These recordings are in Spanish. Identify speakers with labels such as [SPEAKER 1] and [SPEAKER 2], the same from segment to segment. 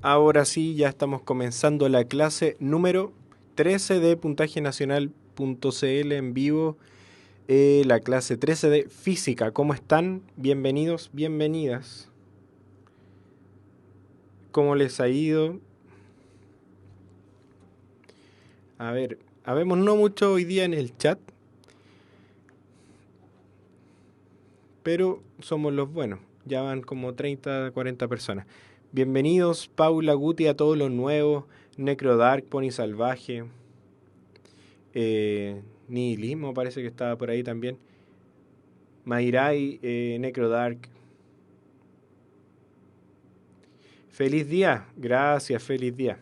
[SPEAKER 1] Ahora sí, ya estamos comenzando la clase número 13 de puntajenacional.cl en vivo. La clase 13 de física. ¿Cómo están? Bienvenidos, bienvenidas. ¿Cómo les ha ido? A ver, habemos no mucho hoy día en el chat, pero somos los buenos. Ya van como 30, 40 personas. Bienvenidos, Paula, Guti, a todos los nuevos. Necrodark, Pony Salvaje. Nihilismo parece que estaba por ahí también. Mairai, Necrodark. Feliz día. Gracias, feliz día.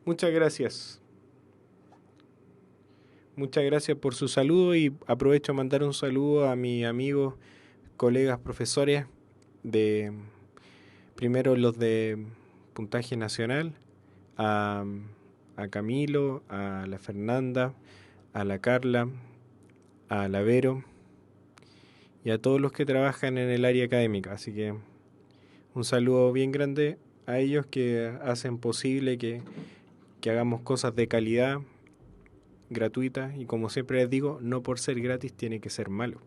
[SPEAKER 1] Muchas gracias. Muchas gracias por su saludo y aprovecho a mandar un saludo a mis amigos, colegas, profesores de primero los de puntaje nacional, a, a Camilo, a la Fernanda, a la Carla, a la Vero y a todos los que trabajan en el área académica. Así que un saludo bien grande a ellos que hacen posible que hagamos cosas de calidad, gratuitas, y como siempre les digo, no por ser gratis tiene que ser malo.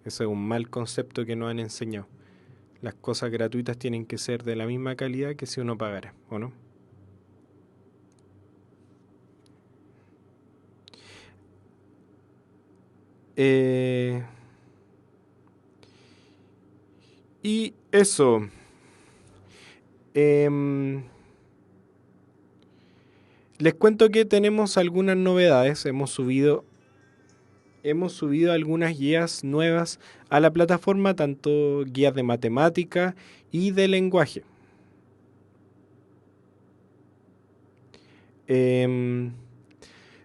[SPEAKER 1] Eso es un mal concepto que nos han enseñado. Las cosas gratuitas tienen que ser de la misma calidad que si uno pagara, ¿o no? Eh, y eso. em, Les cuento que tenemos algunas novedades. Hemos subido algunas guías nuevas a la plataforma, tanto guías de matemática y de lenguaje. Em,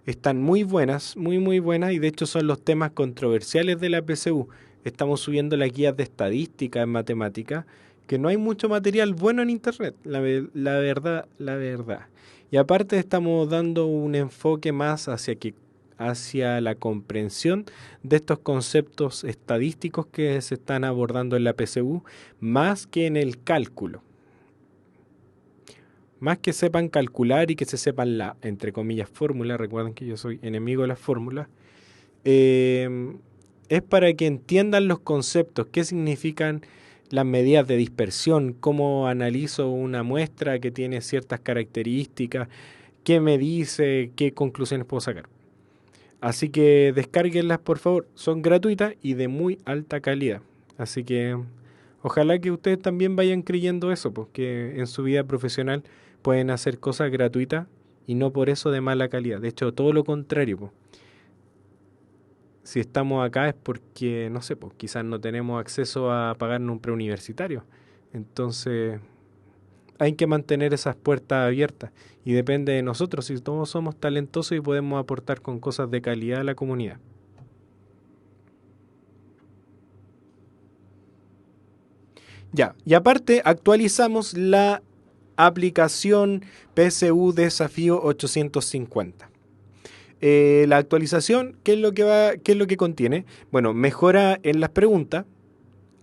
[SPEAKER 1] Están muy buenas, muy muy buenas, y de hecho son los temas controversiales de la PSU. Estamos subiendo las guías de estadística en matemática, que no hay mucho material bueno en internet, la verdad, la verdad. Y aparte estamos dando un enfoque más hacia la comprensión de estos conceptos estadísticos que se están abordando en la PSU, más que en el cálculo. Más que sepan calcular y que se sepan la, entre comillas, fórmula, recuerden que yo soy enemigo de las fórmulas, eh, es para que entiendan los conceptos, qué significan las medidas de dispersión, cómo analizo una muestra que tiene ciertas características, qué me dice, qué conclusiones puedo sacar. Así que descárguenlas por favor, son gratuitas y de muy alta calidad. Así que ojalá que ustedes también vayan creyendo eso, pues que en su vida profesional pueden hacer cosas gratuitas y no por eso de mala calidad. De hecho, todo lo contrario, pues. Si estamos acá es porque, no sé, pues quizás no tenemos acceso a pagarnos un preuniversitario. Entonces, hay que mantener esas puertas abiertas y depende de nosotros si todos somos talentosos y podemos aportar con cosas de calidad a la comunidad. Ya, y aparte actualizamos la aplicación PSU Desafío 850. La actualización, ¿qué es lo que contiene? Bueno, mejora en las preguntas.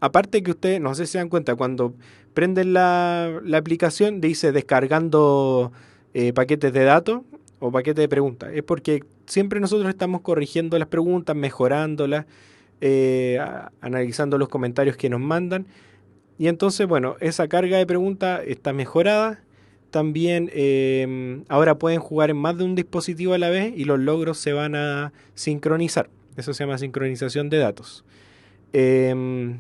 [SPEAKER 1] Aparte que ustedes, no sé si se dan cuenta, cuando prenden la aplicación dice descargando paquetes de datos o paquetes de preguntas. Es porque siempre nosotros estamos corrigiendo las preguntas, mejorándolas, analizando los comentarios que nos mandan. Y entonces, bueno, esa carga de preguntas está mejorada. También ahora pueden jugar en más de un dispositivo a la vez y los logros se van a sincronizar. Eso se llama sincronización de datos. Eh,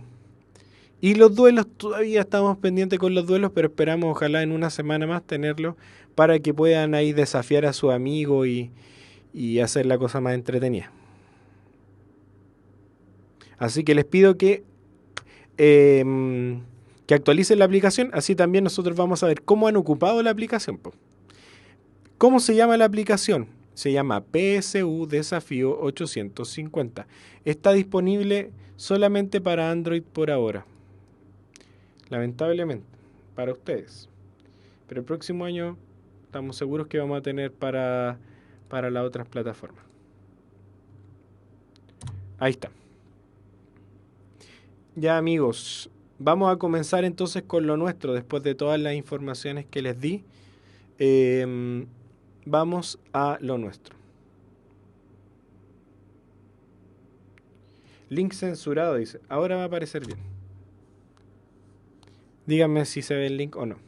[SPEAKER 1] y los duelos, todavía estamos pendientes con los duelos, pero esperamos ojalá en una semana más tenerlos para que puedan ahí desafiar a su amigo y hacer la cosa más entretenida. Así que les pido que actualicen la aplicación, así también nosotros vamos a ver cómo han ocupado la aplicación, po. ¿Cómo se llama la aplicación? Se llama PSU Desafío 850. Está disponible solamente para Android por ahora, lamentablemente, para ustedes. Pero el próximo año estamos seguros que vamos a tener para las otras plataformas. Ahí está. Ya amigos, vamos a comenzar entonces con lo nuestro, después de todas las informaciones que les di. Vamos a lo nuestro. Link censurado, dice. Ahora va a aparecer bien. Díganme si se ve el link o no.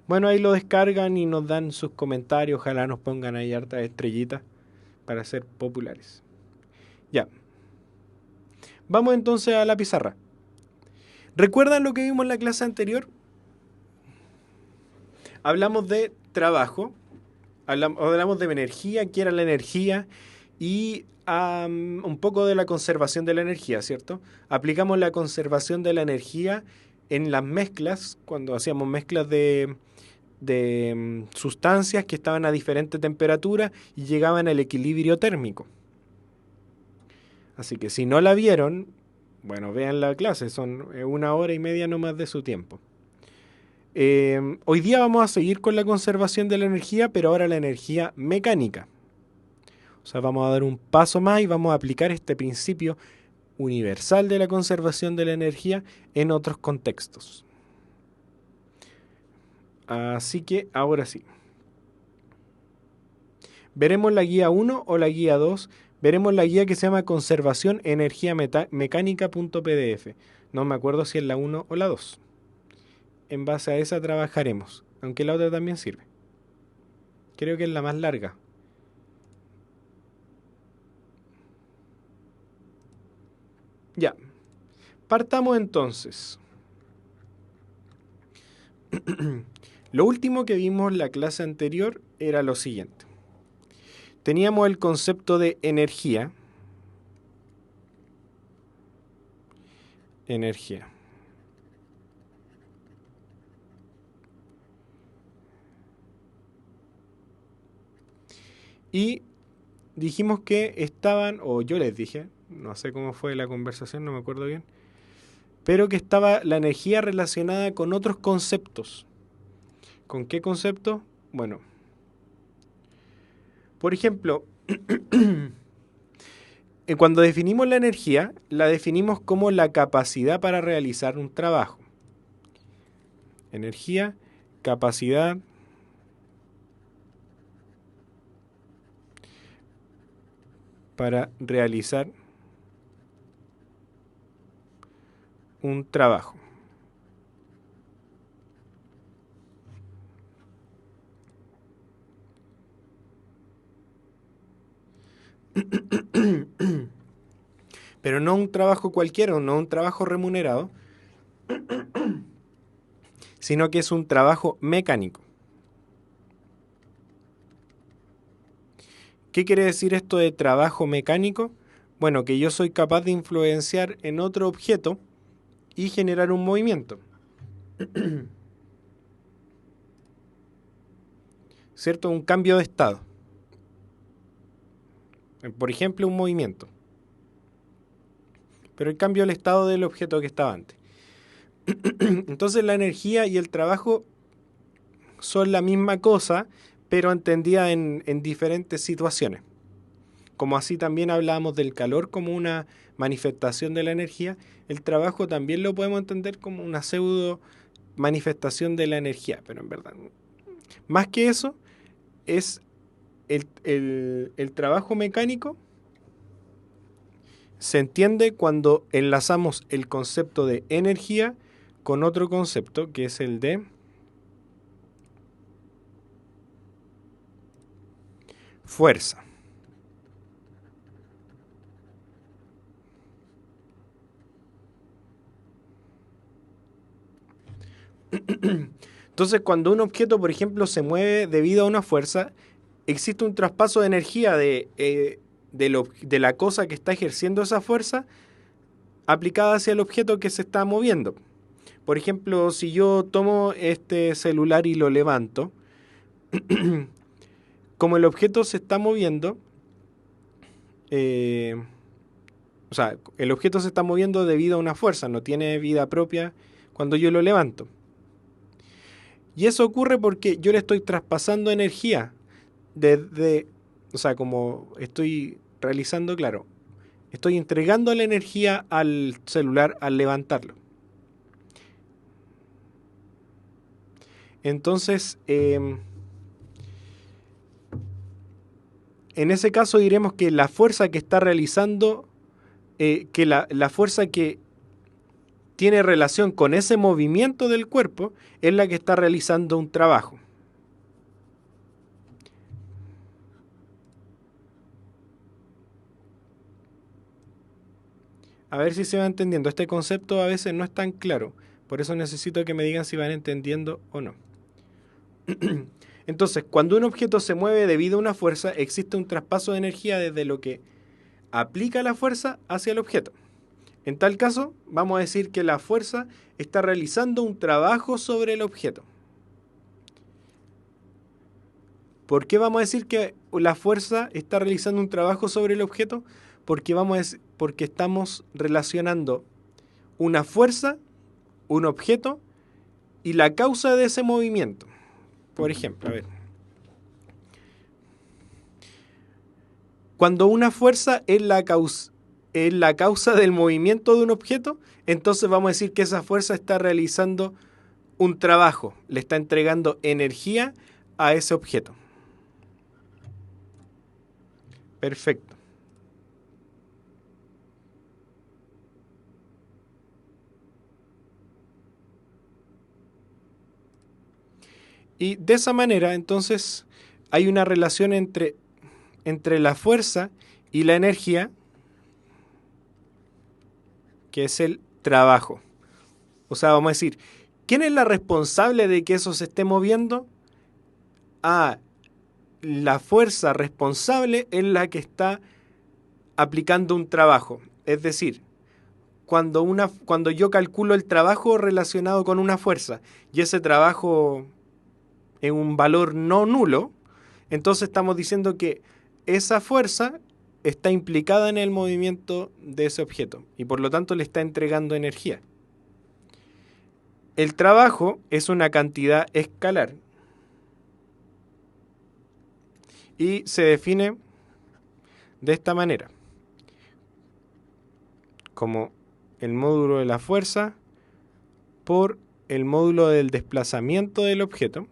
[SPEAKER 1] Bueno, ahí lo descargan y nos dan sus comentarios. Ojalá nos pongan ahí hartas estrellitas para ser populares. Ya. Vamos entonces a la pizarra. ¿Recuerdan lo que vimos en la clase anterior? Hablamos de trabajo, hablamos de energía, qué era la energía y un poco de la conservación de la energía, ¿cierto? Aplicamos la conservación de la energía en las mezclas, cuando hacíamos mezclas de sustancias que estaban a diferente temperatura y llegaban al equilibrio térmico. Así que si no la vieron, bueno, vean la clase, son 1 hora y media nomás de su tiempo. Hoy día vamos a seguir con la conservación de la energía, pero ahora la energía mecánica. O sea, vamos a dar un paso más y vamos a aplicar este principio universal de la conservación de la energía en otros contextos. Así que ahora sí. Veremos la guía 1 o la guía 2. Veremos la guía que se llama Conservación Energía Mecánica.pdf. No me acuerdo si es la 1 o la 2. En base a esa trabajaremos, aunque la otra también sirve. Creo que es la más larga. Ya, partamos entonces. Lo último que vimos en la clase anterior era lo siguiente. Teníamos el concepto de energía. Energía. Y dijimos que estaban, o yo les dije, no sé cómo fue la conversación, no me acuerdo bien, pero que estaba la energía relacionada con otros conceptos. ¿Con qué conceptos? Bueno, por ejemplo, cuando definimos la energía, la definimos como la capacidad para realizar un trabajo. Energía, capacidad para realizar un trabajo. Pero no un trabajo cualquiera, no un trabajo remunerado, sino que es un trabajo mecánico. ¿Qué quiere decir esto de trabajo mecánico? Bueno, que yo soy capaz de influenciar en otro objeto y generar un movimiento. ¿Cierto? Un cambio de estado. Por ejemplo, un movimiento. Pero el cambio del estado del objeto que estaba antes. Entonces la energía y el trabajo son la misma cosa, pero entendida en diferentes situaciones. Como así también hablábamos del calor como una manifestación de la energía, el trabajo también lo podemos entender como una pseudo manifestación de la energía, pero en verdad, más que eso, es el trabajo mecánico se entiende cuando enlazamos el concepto de energía con otro concepto que es el de fuerza. Entonces, cuando un objeto, por ejemplo, se mueve debido a una fuerza, existe un traspaso de energía de la cosa que está ejerciendo esa fuerza aplicada hacia el objeto que se está moviendo. Por ejemplo, si yo tomo este celular y lo levanto, como el objeto se está moviendo, o sea, el objeto se está moviendo debido a una fuerza, no tiene vida propia cuando yo lo levanto. Y eso ocurre porque yo le estoy traspasando energía o sea, como estoy realizando, claro, estoy entregando la energía al celular al levantarlo. Entonces, en ese caso diremos que la fuerza que está realizando, que la fuerza que tiene relación con ese movimiento del cuerpo es la que está realizando un trabajo. A ver si se va entendiendo. Este concepto a veces no es tan claro. Por eso necesito que me digan si van entendiendo o no. Entonces, cuando un objeto se mueve debido a una fuerza, existe un traspaso de energía desde lo que aplica la fuerza hacia el objeto. En tal caso, vamos a decir que la fuerza está realizando un trabajo sobre el objeto. ¿Por qué vamos a decir que la fuerza está realizando un trabajo sobre el objeto? Porque estamos relacionando una fuerza, un objeto y la causa de ese movimiento. Por ejemplo, a ver. Cuando una fuerza es la causa del movimiento de un objeto, entonces vamos a decir que esa fuerza está realizando un trabajo, le está entregando energía a ese objeto. Perfecto. Y de esa manera, entonces, hay una relación entre la fuerza y la energía, que es el trabajo. O sea, vamos a decir, ¿quién es la responsable de que eso se esté moviendo? La fuerza responsable es la que está aplicando un trabajo. Es decir, cuando yo calculo el trabajo relacionado con una fuerza y ese trabajo es un valor no nulo, entonces estamos diciendo que esa fuerza está implicada en el movimiento de ese objeto y por lo tanto le está entregando energía. El trabajo es una cantidad escalar y se define de esta manera, como el módulo de la fuerza por el módulo del desplazamiento del objeto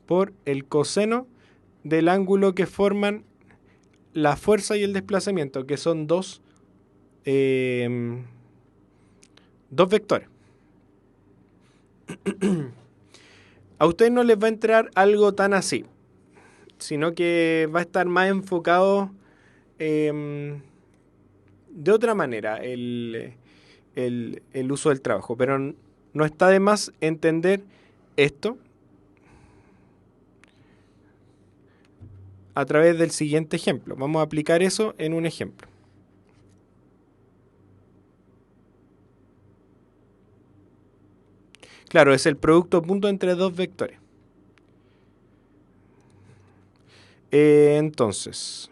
[SPEAKER 1] por el coseno del ángulo que forman la fuerza y el desplazamiento, que son dos vectores. A ustedes no les va a entrar algo tan así, sino que va a estar más enfocado de otra manera el uso del trabajo. Pero no está de más entender esto a través del siguiente ejemplo. Vamos a aplicar eso en un ejemplo. Claro, es el producto punto entre dos vectores. Entonces,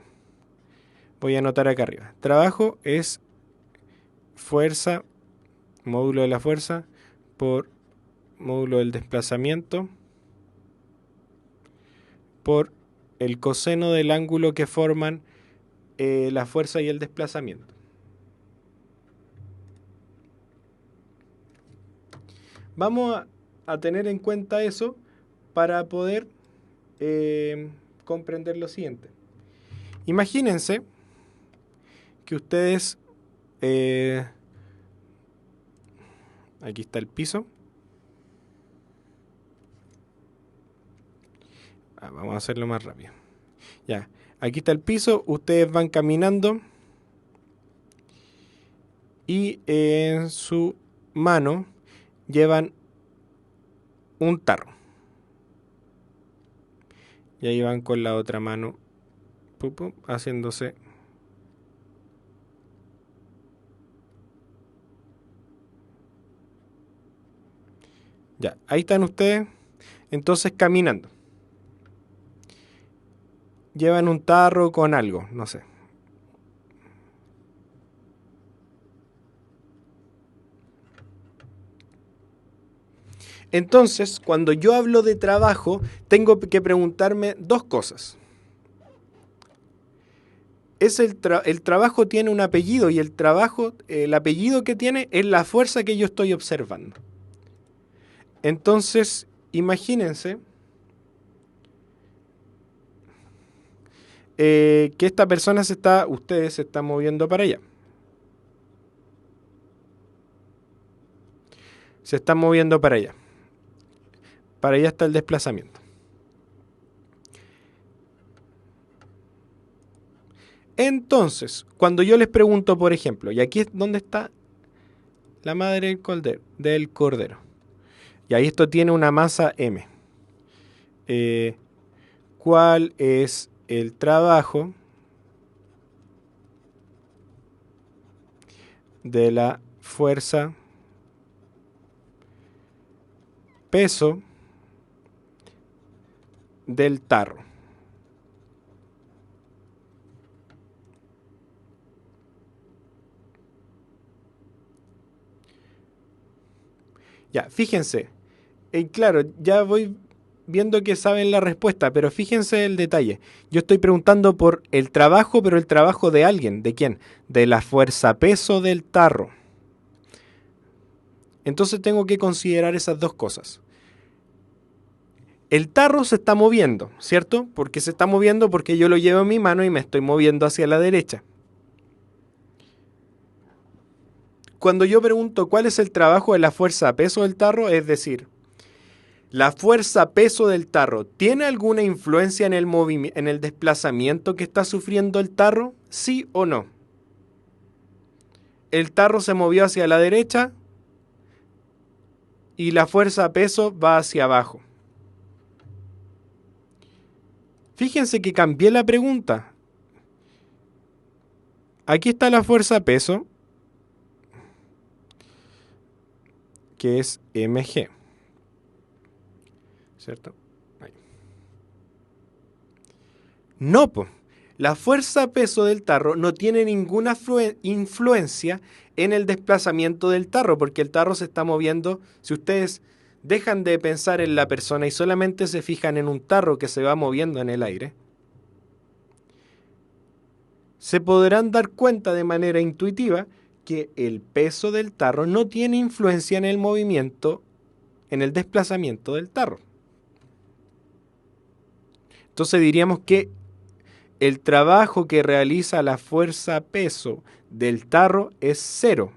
[SPEAKER 1] voy a anotar acá arriba. Trabajo es fuerza, módulo de la fuerza, por módulo del desplazamiento, por el coseno del ángulo que forman la fuerza y el desplazamiento. Vamos a tener en cuenta eso para poder comprender lo siguiente. Imagínense que ustedes, aquí está el piso. Vamos a hacerlo más rápido. Ya, aquí está el piso, ustedes van caminando y en su mano llevan un tarro. Y ahí van con la otra mano haciéndose. Ya, ahí están ustedes entonces caminando. Llevan un tarro con algo, no sé. Entonces, cuando yo hablo de trabajo, tengo que preguntarme dos cosas. El trabajo tiene un apellido y el apellido que tiene es la fuerza que yo estoy observando. Entonces, imagínense que esta persona ustedes se están moviendo para allá. Se están moviendo para allá. Para allá está el desplazamiento. Entonces, cuando yo les pregunto, por ejemplo, y aquí es donde está la madre del cordero. Y ahí esto tiene una masa M. ¿Cuál es el trabajo de la fuerza peso del tarro? Ya, fíjense. Claro, ya voy viendo que saben la respuesta, pero fíjense el detalle. Yo estoy preguntando por el trabajo, pero el trabajo de alguien. ¿De quién? De la fuerza peso del tarro. Entonces tengo que considerar esas dos cosas. El tarro se está moviendo, ¿cierto? Porque se está moviendo porque yo lo llevo en mi mano y me estoy moviendo hacia la derecha. Cuando yo pregunto cuál es el trabajo de la fuerza peso del tarro, es decir, ¿la fuerza peso del tarro tiene alguna influencia en el desplazamiento que está sufriendo el tarro? ¿Sí o no? El tarro se movió hacia la derecha y la fuerza peso va hacia abajo. Fíjense que cambié la pregunta. Aquí está la fuerza peso, que es mg, ¿cierto? Ahí. No, pues. La fuerza peso del tarro no tiene ninguna influencia en el desplazamiento del tarro, porque el tarro se está moviendo. Si ustedes dejan de pensar en la persona y solamente se fijan en un tarro que se va moviendo en el aire, se podrán dar cuenta de manera intuitiva que el peso del tarro no tiene influencia en el movimiento, en el desplazamiento del tarro. Entonces diríamos que el trabajo que realiza la fuerza peso del tarro es cero.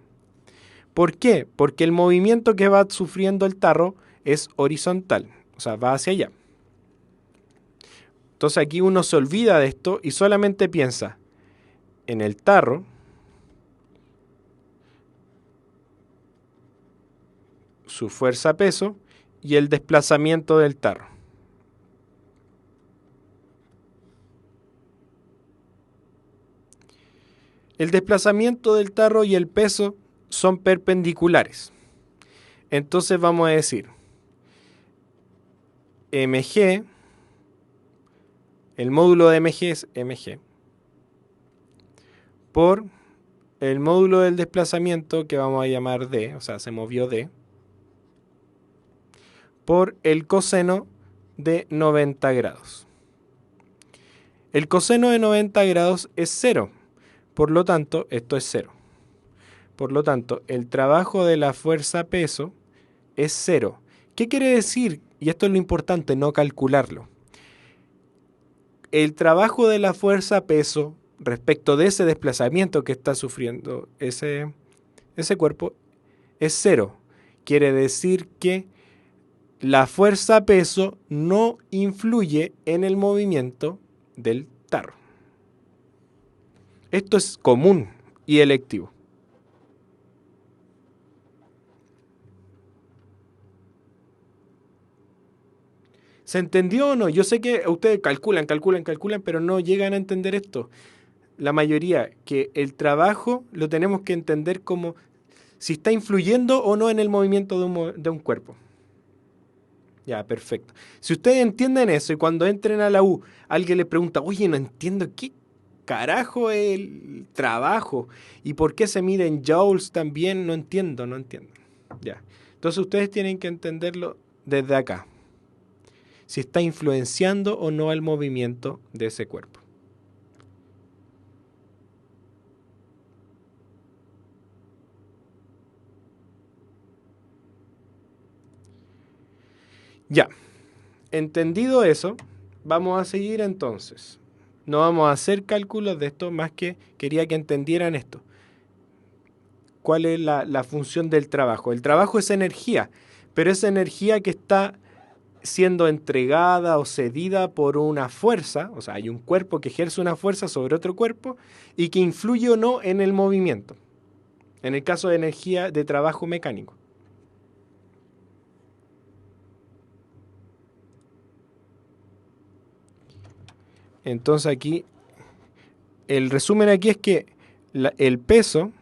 [SPEAKER 1] ¿Por qué? Porque el movimiento que va sufriendo el tarro es horizontal, o sea, va hacia allá. Entonces aquí uno se olvida de esto y solamente piensa en el tarro, su fuerza peso y el desplazamiento del tarro. El desplazamiento del tarro y el peso son perpendiculares. Entonces vamos a decir mg, el módulo de mg es mg, por el módulo del desplazamiento que vamos a llamar d, o sea, se movió d, por el coseno de 90 grados. El coseno de 90 grados es 0, por lo tanto, esto es 0. Por lo tanto, el trabajo de la fuerza peso es 0. ¿Qué quiere decir? Y esto es lo importante, no calcularlo. El trabajo de la fuerza peso respecto de ese desplazamiento que está sufriendo ese cuerpo es 0. Quiere decir que la fuerza peso no influye en el movimiento del tarro. Esto es común y electivo. ¿Se entendió o no? Yo sé que ustedes calculan, pero no llegan a entender esto. La mayoría, que el trabajo lo tenemos que entender como si está influyendo o no en el movimiento de un cuerpo. Ya, perfecto. Si ustedes entienden eso y cuando entren a la U, alguien les pregunta, oye, no entiendo qué carajo es el trabajo y por qué se mide en joules también, no entiendo. Ya. Entonces ustedes tienen que entenderlo desde acá. Si está influenciando o no el movimiento de ese cuerpo. Ya, entendido eso, vamos a seguir entonces. No vamos a hacer cálculos de esto, más que quería que entendieran esto. ¿Cuál es la función del trabajo? El trabajo es energía, pero es energía que está siendo entregada o cedida por una fuerza, o sea, hay un cuerpo que ejerce una fuerza sobre otro cuerpo y que influye o no en el movimiento, en el caso de energía de trabajo mecánico. Entonces aquí, el resumen aquí es que el peso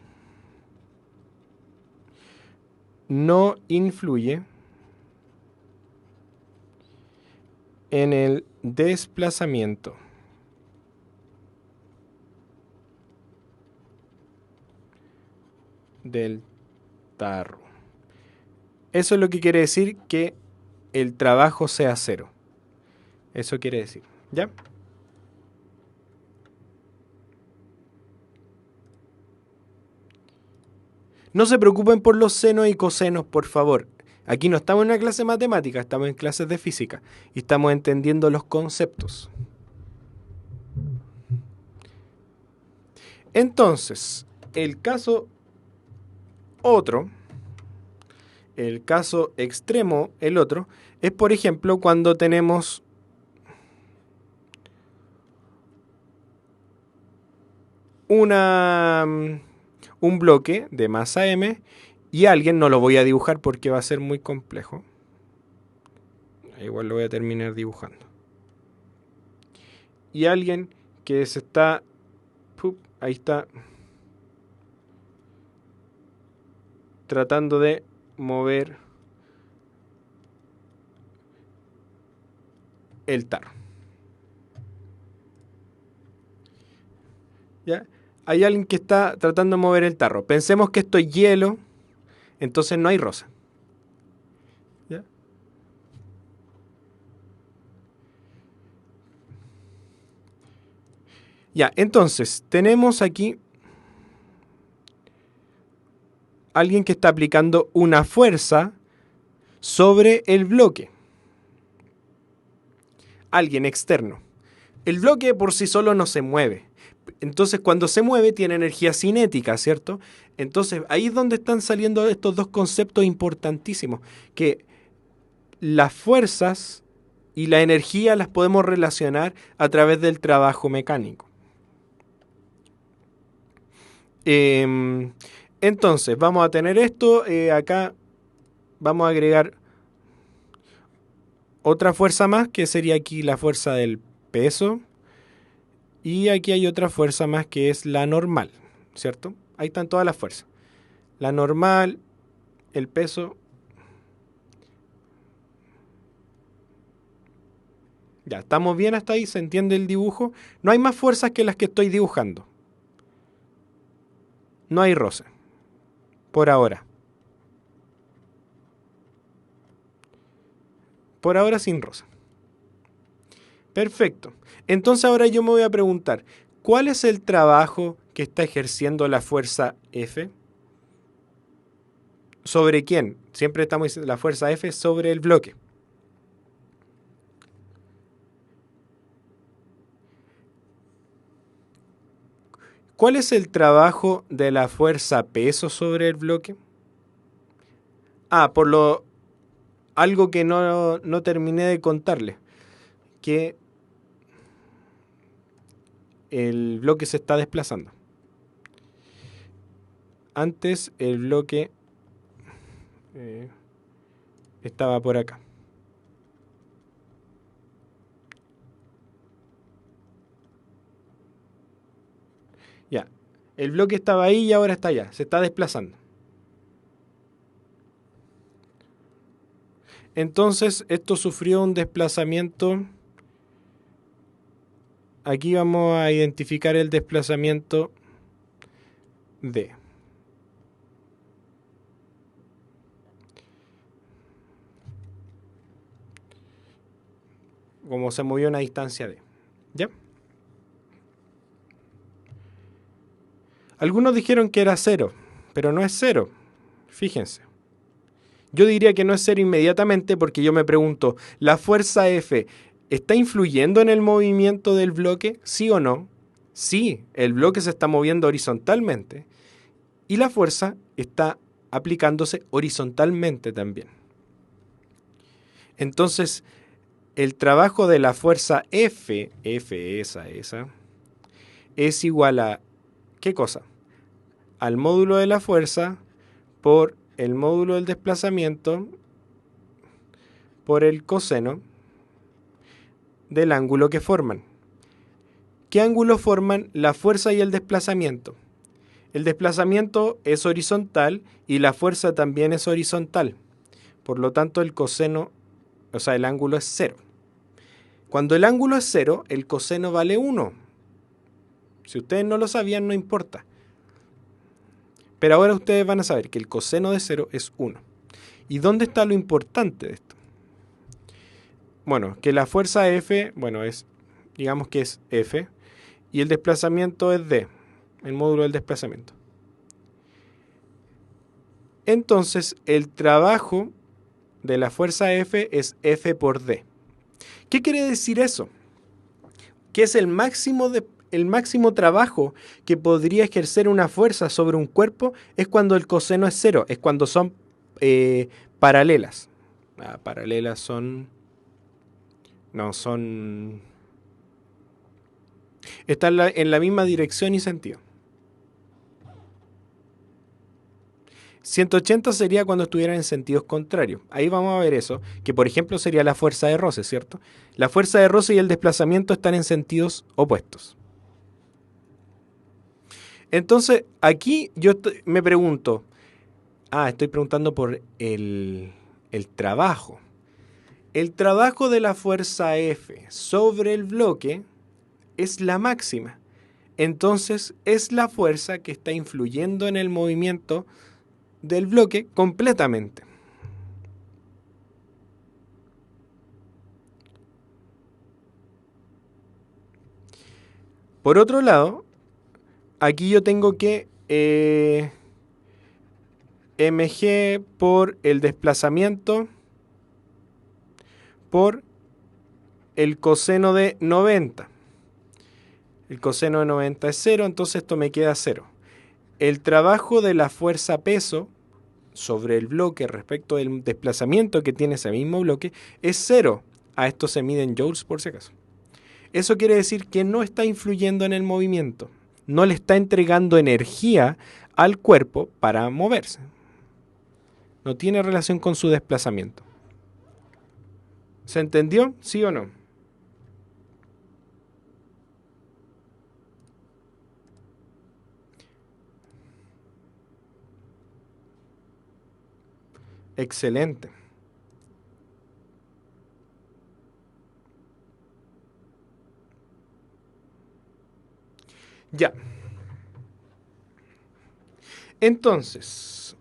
[SPEAKER 1] no influye en el desplazamiento del tarro. Eso es lo que quiere decir que el trabajo sea cero. Eso quiere decir, ¿ya? No se preocupen por los senos y cosenos, por favor. Aquí no estamos en una clase de matemática, estamos en clases de física y estamos entendiendo los conceptos. Entonces, el caso otro, el caso extremo, el otro, es por ejemplo cuando tenemos un bloque de masa m y alguien, no lo voy a dibujar porque va a ser muy complejo. Igual lo voy a terminar dibujando. Y alguien que se está... ahí está. Tratando de mover el tarro. ¿Ya? Hay alguien que está tratando de mover el tarro. Pensemos que esto es hielo, entonces no hay rosa. ¿Ya? Ya, entonces, tenemos aquí alguien que está aplicando una fuerza sobre el bloque. Alguien externo. El bloque por sí solo no se mueve. Entonces, cuando se mueve, tiene energía cinética, ¿cierto? Entonces, ahí es donde están saliendo estos dos conceptos importantísimos, que las fuerzas y la energía las podemos relacionar a través del trabajo mecánico. Entonces, vamos a tener esto. Acá vamos a agregar otra fuerza más, que sería aquí la fuerza del peso. Y aquí hay otra fuerza más que es la normal, ¿cierto? Ahí están todas las fuerzas. La normal, el peso. Ya, ¿estamos bien hasta ahí? ¿Se entiende el dibujo? No hay más fuerzas que las que estoy dibujando. No hay roce. Por ahora. Por ahora sin rosa. Perfecto. Entonces ahora yo me voy a preguntar, ¿cuál es el trabajo que está ejerciendo la fuerza F? ¿Sobre quién? Siempre estamos diciendo la fuerza F sobre el bloque. ¿Cuál es el trabajo de la fuerza peso sobre el bloque? Algo que no terminé de contarle, que el bloque se está desplazando. Antes el bloque estaba por acá. Ya, el bloque estaba ahí y ahora está allá, se está desplazando. Entonces esto sufrió un desplazamiento. Aquí vamos a identificar el desplazamiento D. Como se movió a una distancia D. ¿Ya? Algunos dijeron que era cero, pero no es cero. Fíjense. Yo diría que no es cero inmediatamente porque yo me pregunto, ¿la fuerza F está influyendo en el movimiento del bloque? ¿Sí o no? Sí, el bloque se está moviendo horizontalmente y la fuerza está aplicándose horizontalmente también. Entonces, el trabajo de la fuerza F, esa, es igual a, ¿qué cosa? Al módulo de la fuerza por el módulo del desplazamiento por el coseno del ángulo que forman. ¿Qué ángulo forman la fuerza y el desplazamiento? El desplazamiento es horizontal y la fuerza también es horizontal. Por lo tanto, el coseno, o sea, el ángulo es cero. Cuando el ángulo es cero, el coseno vale 1. Si ustedes no lo sabían, no importa. Pero ahora ustedes van a saber que el coseno de 0 es 1. ¿Y dónde está lo importante de esto? Bueno, que la fuerza F, bueno, digamos que es F, y el desplazamiento es D, el módulo del desplazamiento. Entonces, el trabajo de la fuerza F es F por D. ¿Qué quiere decir eso? Que es el máximo trabajo que podría ejercer una fuerza sobre un cuerpo es cuando el coseno es cero, es cuando son paralelas. Paralelas son... No, son... Están en la misma dirección y sentido. 180 sería cuando estuvieran en sentidos contrarios. Ahí vamos a ver eso, que por ejemplo sería la fuerza de roce, ¿cierto? La fuerza de roce y el desplazamiento están en sentidos opuestos. Entonces, aquí yo me pregunto, estoy preguntando por el trabajo. El trabajo de la fuerza F sobre el bloque es la máxima. Entonces, es la fuerza que está influyendo en el movimiento del bloque completamente. Por otro lado, aquí yo tengo que mg por el desplazamiento por el coseno de 90. El coseno de 90 es 0, entonces esto me queda 0. El trabajo de la fuerza peso sobre el bloque respecto del desplazamiento que tiene ese mismo bloque es 0. A esto se mide en joules por si acaso. Eso quiere decir que no está influyendo en el movimiento. No le está entregando energía al cuerpo para moverse. No tiene relación con su desplazamiento. ¿Se entendió? ¿Sí o no? Excelente. Ya. Entonces,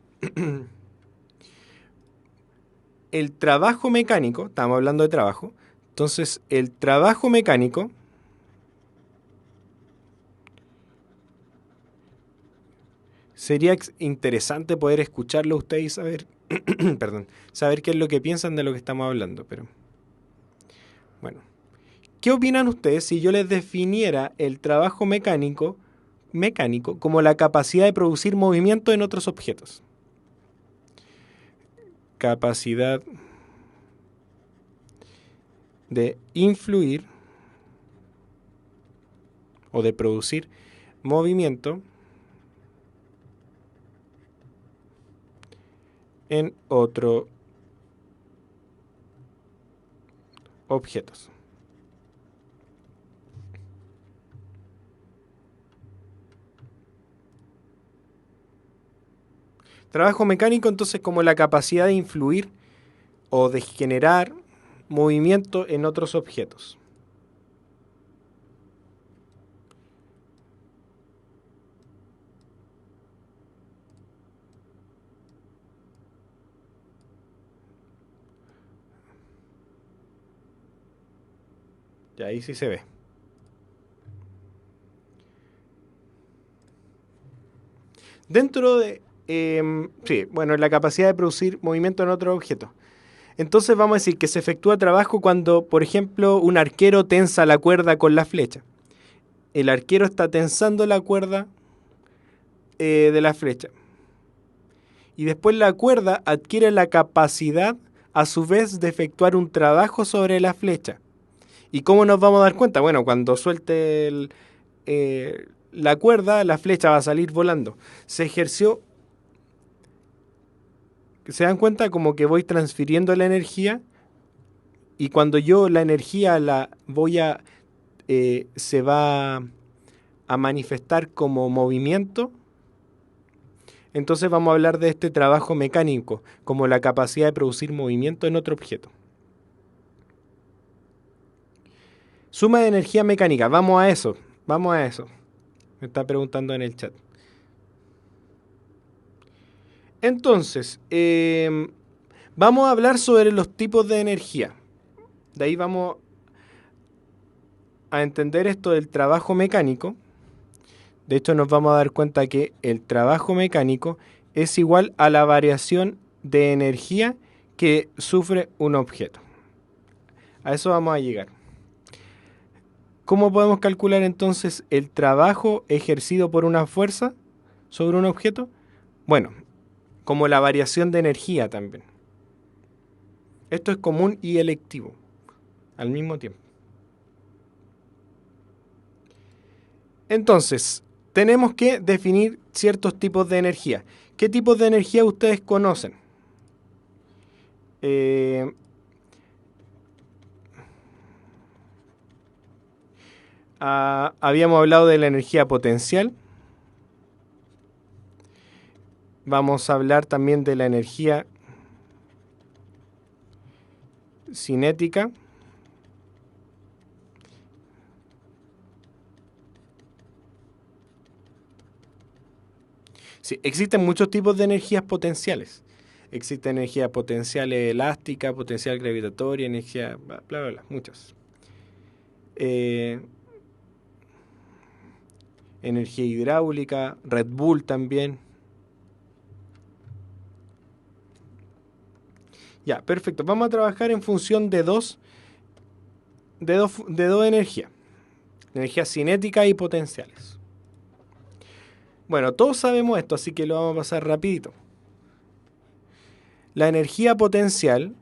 [SPEAKER 1] el trabajo mecánico, estamos hablando de trabajo, entonces el trabajo mecánico sería interesante poder escucharlo a ustedes y saber, perdón, saber qué es lo que piensan de lo que estamos hablando, pero bueno. ¿Qué opinan ustedes si yo les definiera el trabajo mecánico como la capacidad de producir movimiento en otros objetos? Capacidad de influir o de producir movimiento en otros objetos. Trabajo mecánico entonces como la capacidad de influir o de generar movimiento en otros objetos. Y ahí sí se ve. Dentro de Sí, bueno, la capacidad de producir movimiento en otros objetos. Entonces vamos a decir que se efectúa trabajo cuando, por ejemplo, un arquero tensa la cuerda con la flecha. El arquero está tensando la cuerda de la flecha. Y después la cuerda adquiere la capacidad, a su vez, de efectuar un trabajo sobre la flecha. ¿Y cómo nos vamos a dar cuenta? Bueno, cuando suelte la cuerda, la flecha va a salir volando. Se ejerció. ¿Se dan cuenta? Como que voy transfiriendo la energía y cuando yo la energía la voy a se va a manifestar como movimiento. Entonces vamos a hablar de este trabajo mecánico como la capacidad de producir movimiento en otro objeto. Suma de energía mecánica, vamos a eso. Me está preguntando en el chat. Entonces, vamos a hablar sobre los tipos de energía. De ahí vamos a entender esto del trabajo mecánico. De hecho, nos vamos a dar cuenta que el trabajo mecánico es igual a la variación de energía que sufre un objeto. A eso vamos a llegar. ¿Cómo podemos calcular entonces el trabajo ejercido por una fuerza sobre un objeto? Bueno, como la variación de energía también. Esto es común y electivo al mismo tiempo. Entonces, tenemos que definir ciertos tipos de energía. ¿Qué tipos de energía ustedes conocen? Habíamos hablado de la energía potencial. Vamos a hablar también de la energía cinética. Sí, existen muchos tipos de energías potenciales. Existe energía potencial elástica, potencial gravitatoria, energía bla, bla, bla, muchas. Energía hidráulica, Red Bull también. Ya, perfecto. Vamos a trabajar en función de dos energías. Energías cinéticas y potenciales. Bueno, todos sabemos esto, así que lo vamos a pasar rapidito. La energía potencial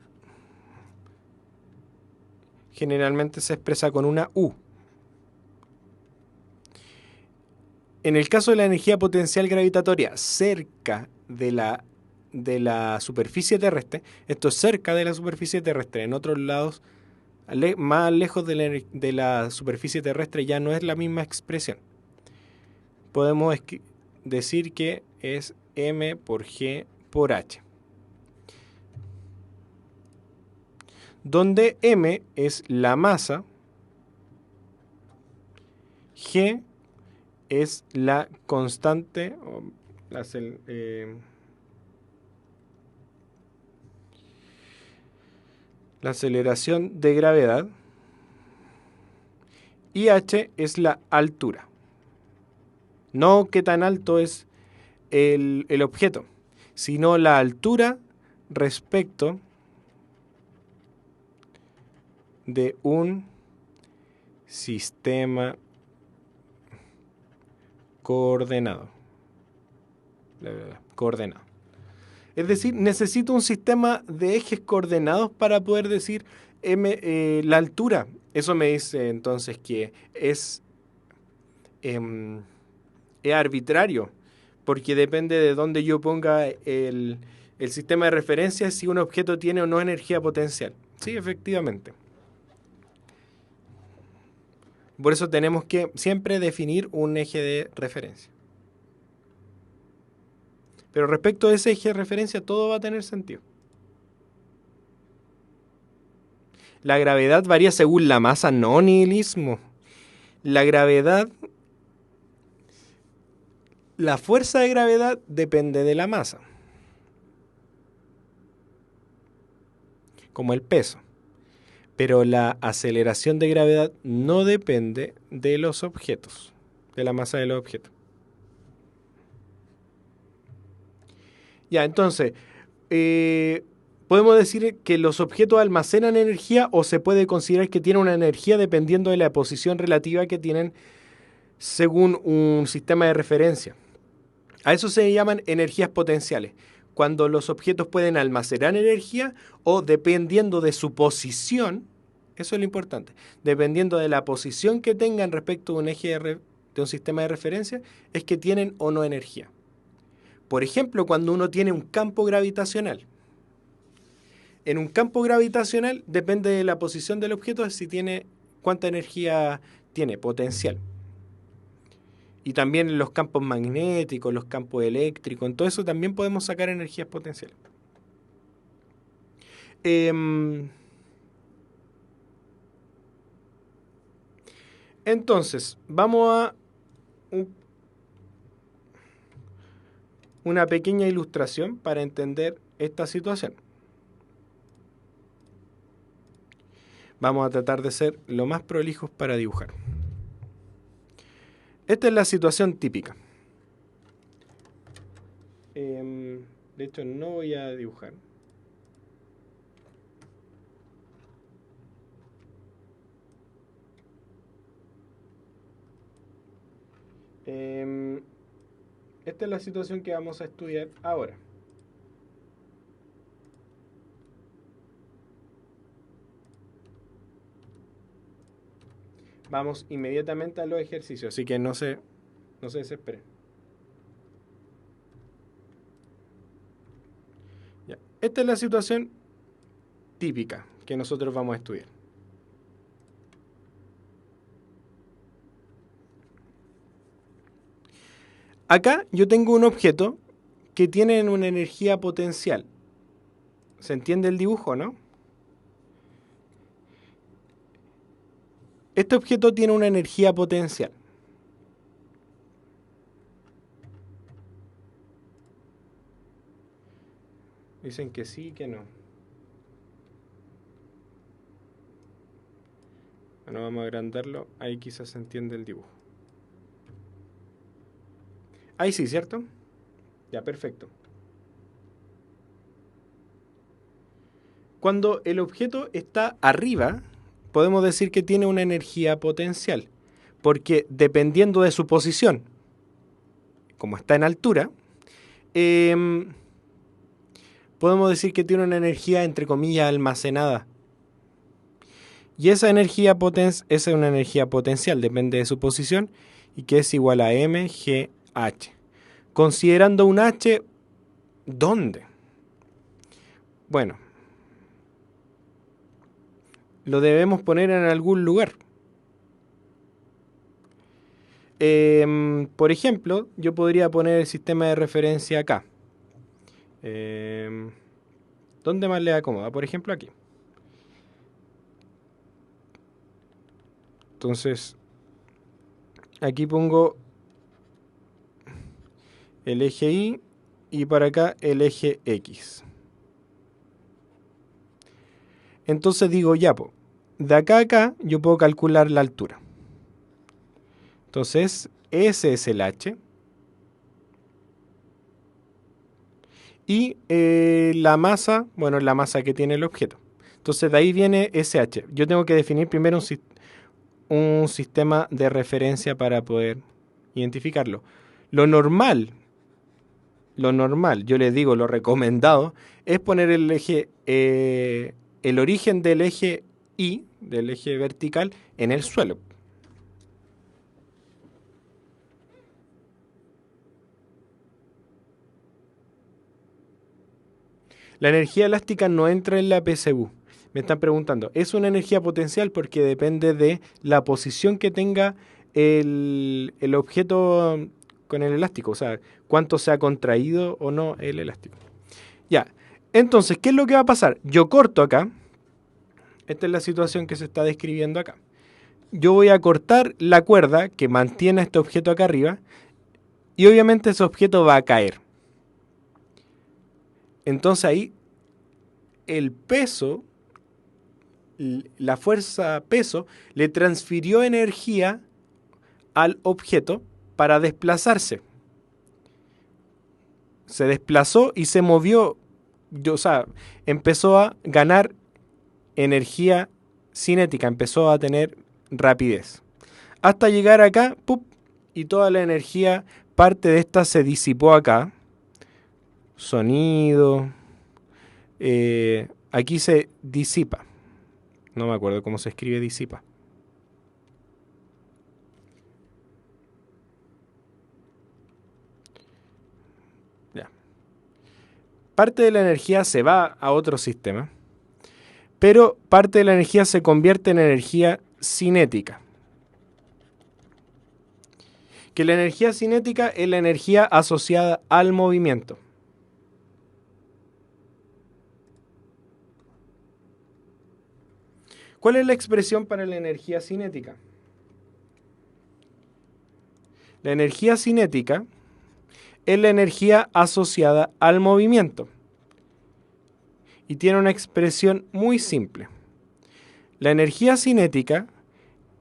[SPEAKER 1] generalmente se expresa con una U. En el caso de la energía potencial gravitatoria cerca de la superficie terrestre, esto es cerca de la superficie terrestre, en otros lados, más lejos de la superficie terrestre ya no es la misma expresión. Podemos decir que es m por g por h. Donde m es la masa, g es la constante, la aceleración de gravedad, y h es la altura. No qué tan alto es el objeto, sino la altura respecto de un sistema coordenado. Coordenado. Es decir, necesito un sistema de ejes coordenados para poder decir la altura. Eso me dice entonces que es arbitrario, porque depende de dónde yo ponga el sistema de referencia si un objeto tiene o no energía potencial. Sí, efectivamente. Por eso tenemos que siempre definir un eje de referencia. Pero respecto a ese eje de referencia, todo va a tener sentido. La gravedad varía según la masa, no nihilismo. La gravedad, la fuerza de gravedad depende de la masa, como el peso. Pero la aceleración de gravedad no depende de los objetos, de la masa de los objetos. Ya, entonces, podemos decir que los objetos almacenan energía o se puede considerar que tienen una energía dependiendo de la posición relativa que tienen según un sistema de referencia. A eso se llaman energías potenciales, cuando los objetos pueden almacenar energía o dependiendo de su posición, eso es lo importante, dependiendo de la posición que tengan respecto de un eje de un sistema de referencia, es que tienen o no energía. Por ejemplo, cuando uno tiene un campo gravitacional. En un campo gravitacional depende de la posición del objeto si tiene cuánta energía tiene, potencial. Y también en los campos magnéticos, los campos eléctricos, en todo eso también podemos sacar energías potenciales. Entonces, vamos a una pequeña ilustración para entender esta situación. Vamos a tratar de ser lo más prolijos para dibujar. Esta es la situación típica. De hecho, no voy a dibujar. Esta es la situación que vamos a estudiar ahora. Vamos inmediatamente a los ejercicios, así que no se desesperen. Ya. Esta es la situación típica que nosotros vamos a estudiar. Acá yo tengo un objeto que tiene una energía potencial. ¿Se entiende el dibujo, no? Este objeto tiene una energía potencial. Dicen que sí, que no. Bueno, vamos a agrandarlo. Ahí quizás se entiende el dibujo. Ahí sí, ¿cierto? Ya, perfecto. Cuando el objeto está arriba, podemos decir que tiene una energía potencial, porque dependiendo de su posición, como está en altura, podemos decir que tiene una energía, entre comillas, almacenada. Y esa energía es una energía potencial, depende de su posición, y que es igual a mgh. Considerando un h, ¿dónde? Bueno, lo debemos poner en algún lugar. Por ejemplo, yo podría poner el sistema de referencia acá. ¿Dónde más le acomoda? Por ejemplo, aquí. Entonces, aquí pongo el eje Y y para acá el eje X. Entonces digo, ya, de acá a acá yo puedo calcular la altura. Entonces, ese es el h. Y la masa, bueno, la masa que tiene el objeto. Entonces, de ahí viene ese h. Yo tengo que definir primero un sistema de referencia para poder identificarlo. Lo normal, yo les digo, lo recomendado, es poner el eje, el origen del eje Y, del eje vertical, en el suelo. La energía elástica no entra en la PSU. Me están preguntando, es una energía potencial porque depende de la posición que tenga el objeto con el elástico, o sea, cuánto se ha contraído o no el elástico. Ya, entonces, ¿qué es lo que va a pasar? Yo corto acá, esta es la situación que se está describiendo acá. Yo voy a cortar la cuerda que mantiene a este objeto acá arriba y obviamente ese objeto va a caer. Entonces ahí el peso, la fuerza peso, le transfirió energía al objeto para desplazarse. se desplazó y se movió, o sea, empezó a ganar energía cinética, empezó a tener rapidez. Hasta llegar acá, ¡pup! Y toda la energía, parte de esta se disipó acá. Sonido. Aquí se disipa. No me acuerdo cómo se escribe disipa. Ya. Parte de la energía se va a otro sistema, pero parte de la energía se convierte en energía cinética. Que la energía cinética es la energía asociada al movimiento. ¿Cuál es la expresión para la energía cinética? La energía cinética es la energía asociada al movimiento. Y tiene una expresión muy simple. La energía cinética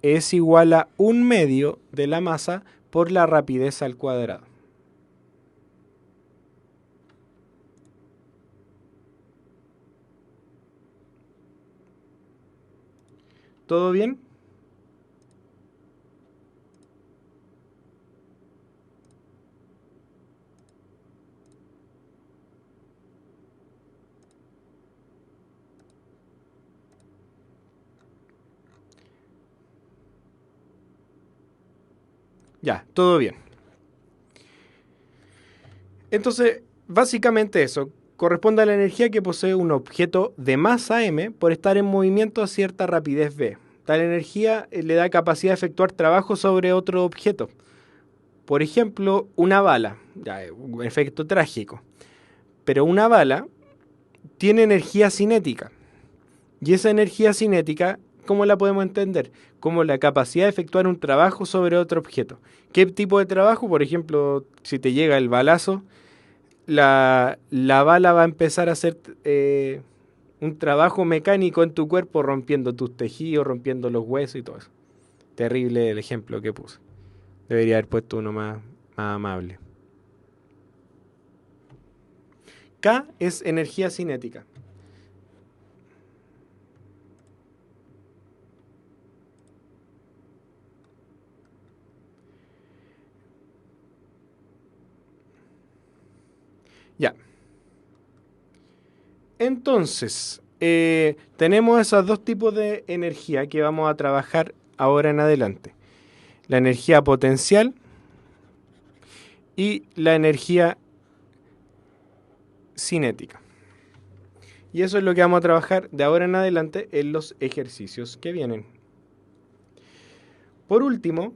[SPEAKER 1] es igual a 1/2 de la masa por la rapidez al cuadrado. ¿Todo bien? Ya, todo bien. Entonces, básicamente eso corresponde a la energía que posee un objeto de masa m por estar en movimiento a cierta rapidez v. Tal energía le da capacidad de efectuar trabajo sobre otro objeto. Por ejemplo, una bala, ya, un efecto trágico. Pero una bala tiene energía cinética. Y esa energía cinética, ¿cómo la podemos entender? Como la capacidad de efectuar un trabajo sobre otro objeto. ¿Qué tipo de trabajo? Por ejemplo, si te llega el balazo, la bala va a empezar a hacer un trabajo mecánico en tu cuerpo, rompiendo tus tejidos, rompiendo los huesos y todo eso. Terrible el ejemplo que puse. Debería haber puesto uno más amable. K es energía cinética. Ya. Entonces, tenemos esos dos tipos de energía que vamos a trabajar ahora en adelante. La energía potencial y la energía cinética. Y eso es lo que vamos a trabajar de ahora en adelante en los ejercicios que vienen. Por último,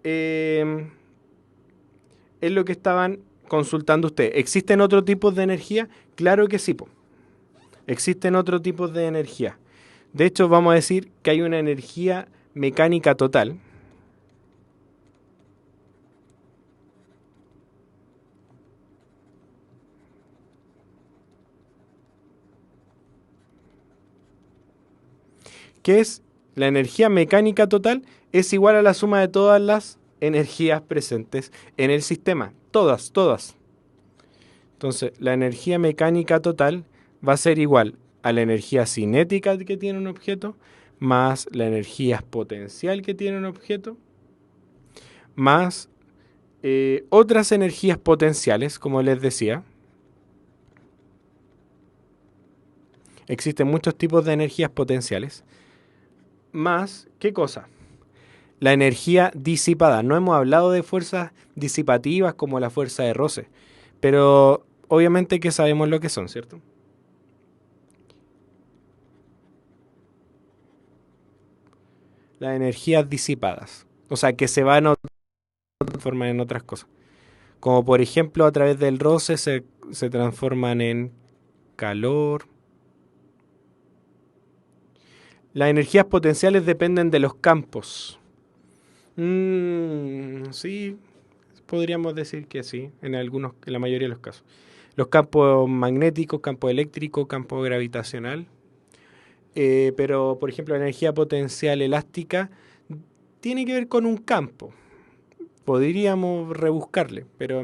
[SPEAKER 1] es lo que estaban consultando ustedes. ¿Existen otros tipos de energía? Claro que sí. Existen otros tipos de energía. De hecho, vamos a decir que hay una energía mecánica total. Que es la energía mecánica total es igual a la suma de todas las energías presentes en el sistema. Todas, todas. Entonces, la energía mecánica total va a ser igual a la energía cinética que tiene un objeto, más la energía potencial que tiene un objeto, más otras energías potenciales, como les decía. Existen muchos tipos de energías potenciales. Más, ¿qué cosa? La energía disipada. No hemos hablado de fuerzas disipativas como la fuerza de roce, pero obviamente que sabemos lo que son, ¿cierto? Las energías disipadas. O sea, que se van a transformar en otras cosas. Como por ejemplo, a través del roce se transforman en calor. Las energías potenciales dependen de los campos. Sí, podríamos decir que sí, en la mayoría de los casos. Los campos magnéticos, campo eléctrico, campo gravitacional. Pero, por ejemplo, la energía potencial elástica tiene que ver con un campo. Podríamos rebuscarle, pero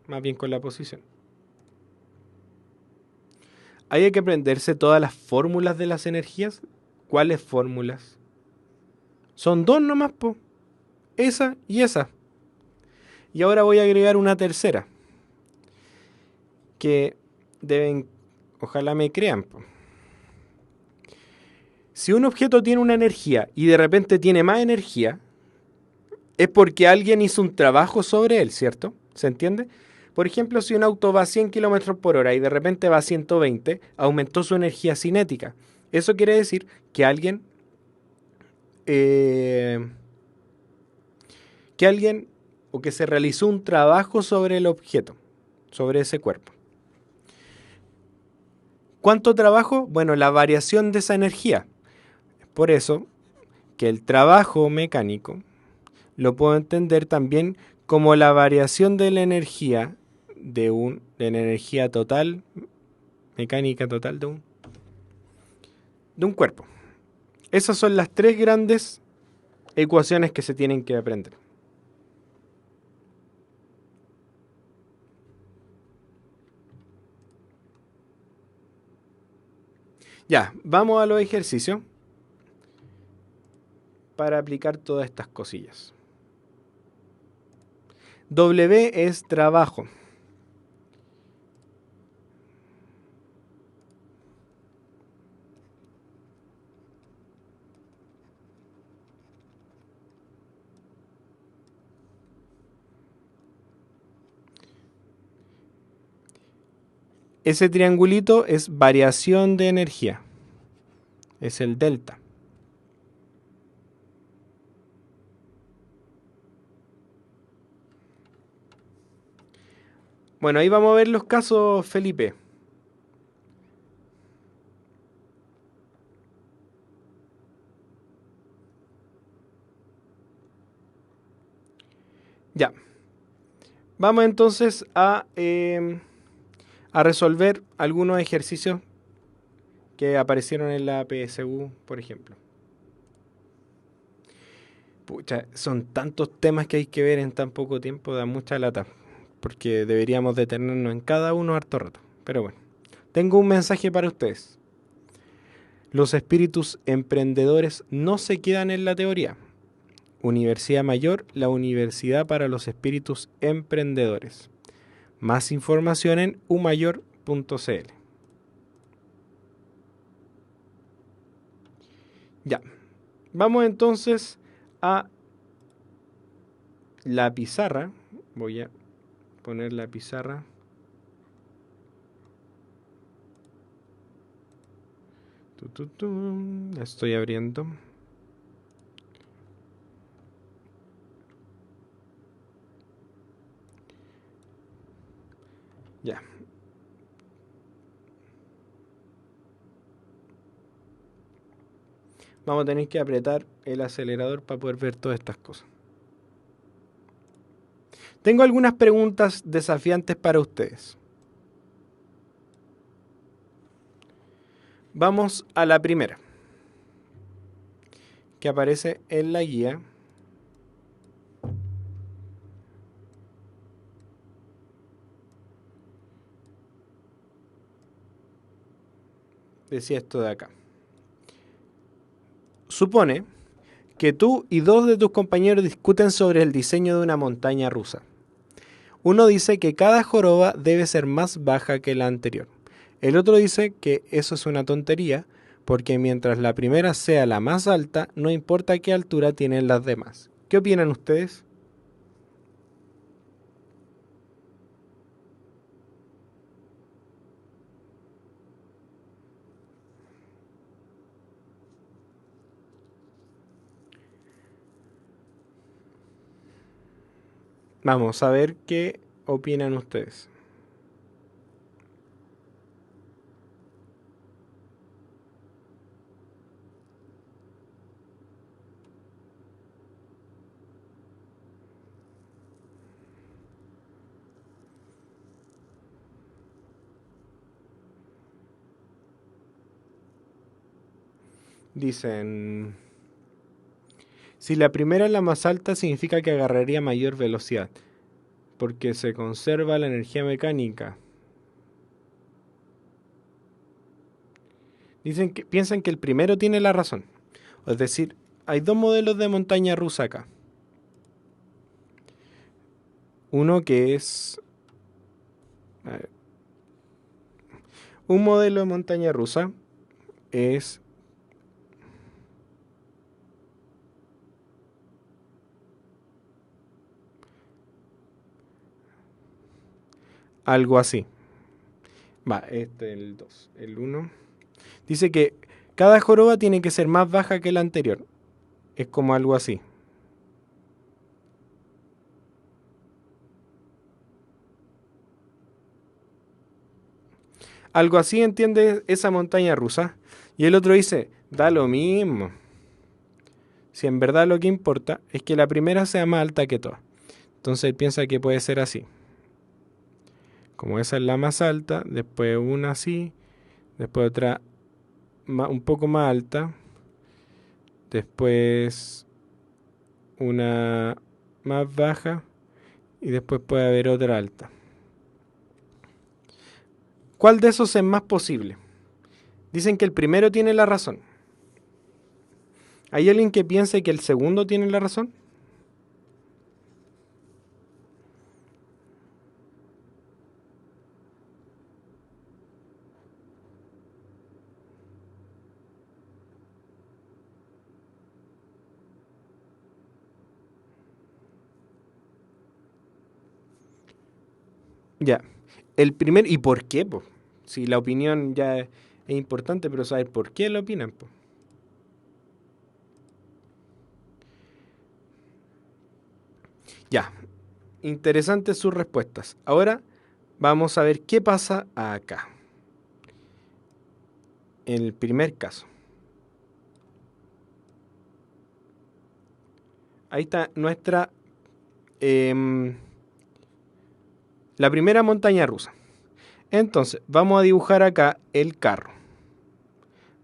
[SPEAKER 1] más bien con la posición. Hay que aprenderse todas las fórmulas de las energías. ¿Cuáles fórmulas? Son dos nomás, po. Esa y esa. Y ahora voy a agregar una tercera. Que deben, ojalá me crean, po. Si un objeto tiene una energía y de repente tiene más energía, es porque alguien hizo un trabajo sobre él, ¿cierto? ¿Se entiende? Por ejemplo, si un auto va a 100 kilómetros por hora y de repente va a 120, aumentó su energía cinética. Eso quiere decir que eh, alguien o que se realizó un trabajo sobre el objeto, sobre ese cuerpo. ¿Cuánto trabajo? Bueno, la variación de esa energía. Por eso que el trabajo mecánico lo puedo entender también como la variación de la energía de la energía total, mecánica total de un cuerpo. Esas son las tres grandes ecuaciones que se tienen que aprender. Ya, vamos a los ejercicios para aplicar todas estas cosillas. W es trabajo. Ese triangulito es variación de energía. Es el delta. Bueno, ahí vamos a ver los casos, Felipe. Ya. Vamos entonces a resolver algunos ejercicios que aparecieron en la PSU, por ejemplo. Pucha, son tantos temas que hay que ver en tan poco tiempo, da mucha lata, porque deberíamos detenernos en cada uno harto rato. Pero bueno, tengo un mensaje para ustedes. Los espíritus emprendedores no se quedan en la teoría. Universidad Mayor, la universidad para los espíritus emprendedores. Más información en umayor.cl. Ya, vamos entonces a la pizarra. Voy a poner la pizarra. La estoy abriendo. Ya. Vamos a tener que apretar el acelerador para poder ver todas estas cosas. Tengo algunas preguntas desafiantes para ustedes. Vamos a la primera, que aparece en la guía. Decía esto de acá. Supone que tú y dos de tus compañeros discuten sobre el diseño de una montaña rusa. Uno dice que cada joroba debe ser más baja que la anterior. El otro dice que eso es una tontería, porque mientras la primera sea la más alta, no importa qué altura tienen las demás. ¿Qué opinan ustedes? Vamos a ver qué opinan ustedes. Dicen, si la primera es la más alta significa que agarraría mayor velocidad, porque se conserva la energía mecánica. Piensan que el primero tiene la razón. Es decir, hay dos modelos de montaña rusa acá. Uno que es... a ver, un modelo de montaña rusa es algo así. Va, este es el 2. El 1 dice que cada joroba tiene que ser más baja que la anterior. Es como algo así. Algo así entiende esa montaña rusa. Y el otro dice, da lo mismo. Si en verdad lo que importa es que la primera sea más alta que todas. Entonces él piensa que puede ser así. Como esa es la más alta, después una así, después otra un poco más alta, después una más baja y después puede haber otra alta. ¿Cuál de esos es más posible? Dicen que el primero tiene la razón. ¿Hay alguien que piense que el segundo tiene la razón? Ya. El primer, ¿y por qué, po? Si la opinión ya es importante, pero saber por qué lo opinan, po. Ya. Interesantes sus respuestas. Ahora vamos a ver qué pasa acá. En el primer caso. Ahí está nuestra... la primera montaña rusa. Entonces, vamos a dibujar acá el carro.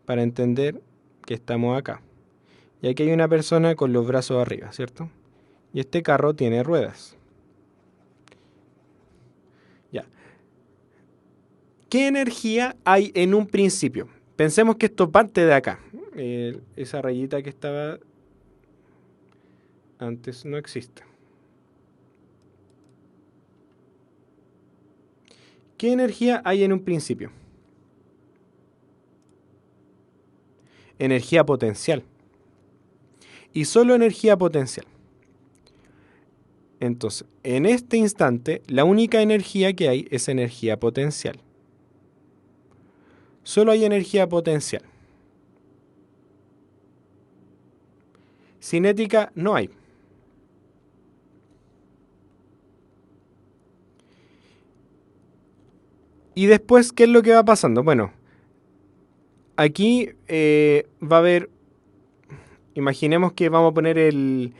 [SPEAKER 1] Para entender que estamos acá. Y aquí hay una persona con los brazos arriba, ¿cierto? Y este carro tiene ruedas. Ya. ¿Qué energía hay en un principio? Pensemos que esto parte de acá. Esa rayita que estaba antes no existe. ¿Qué energía hay en un principio? Energía potencial. Y solo energía potencial. Entonces, en este instante, la única energía que hay es energía potencial. Solo hay energía potencial. Cinética no hay. Y después, ¿qué es lo que va pasando? Bueno, aquí va a haber, imaginemos que vamos a poner el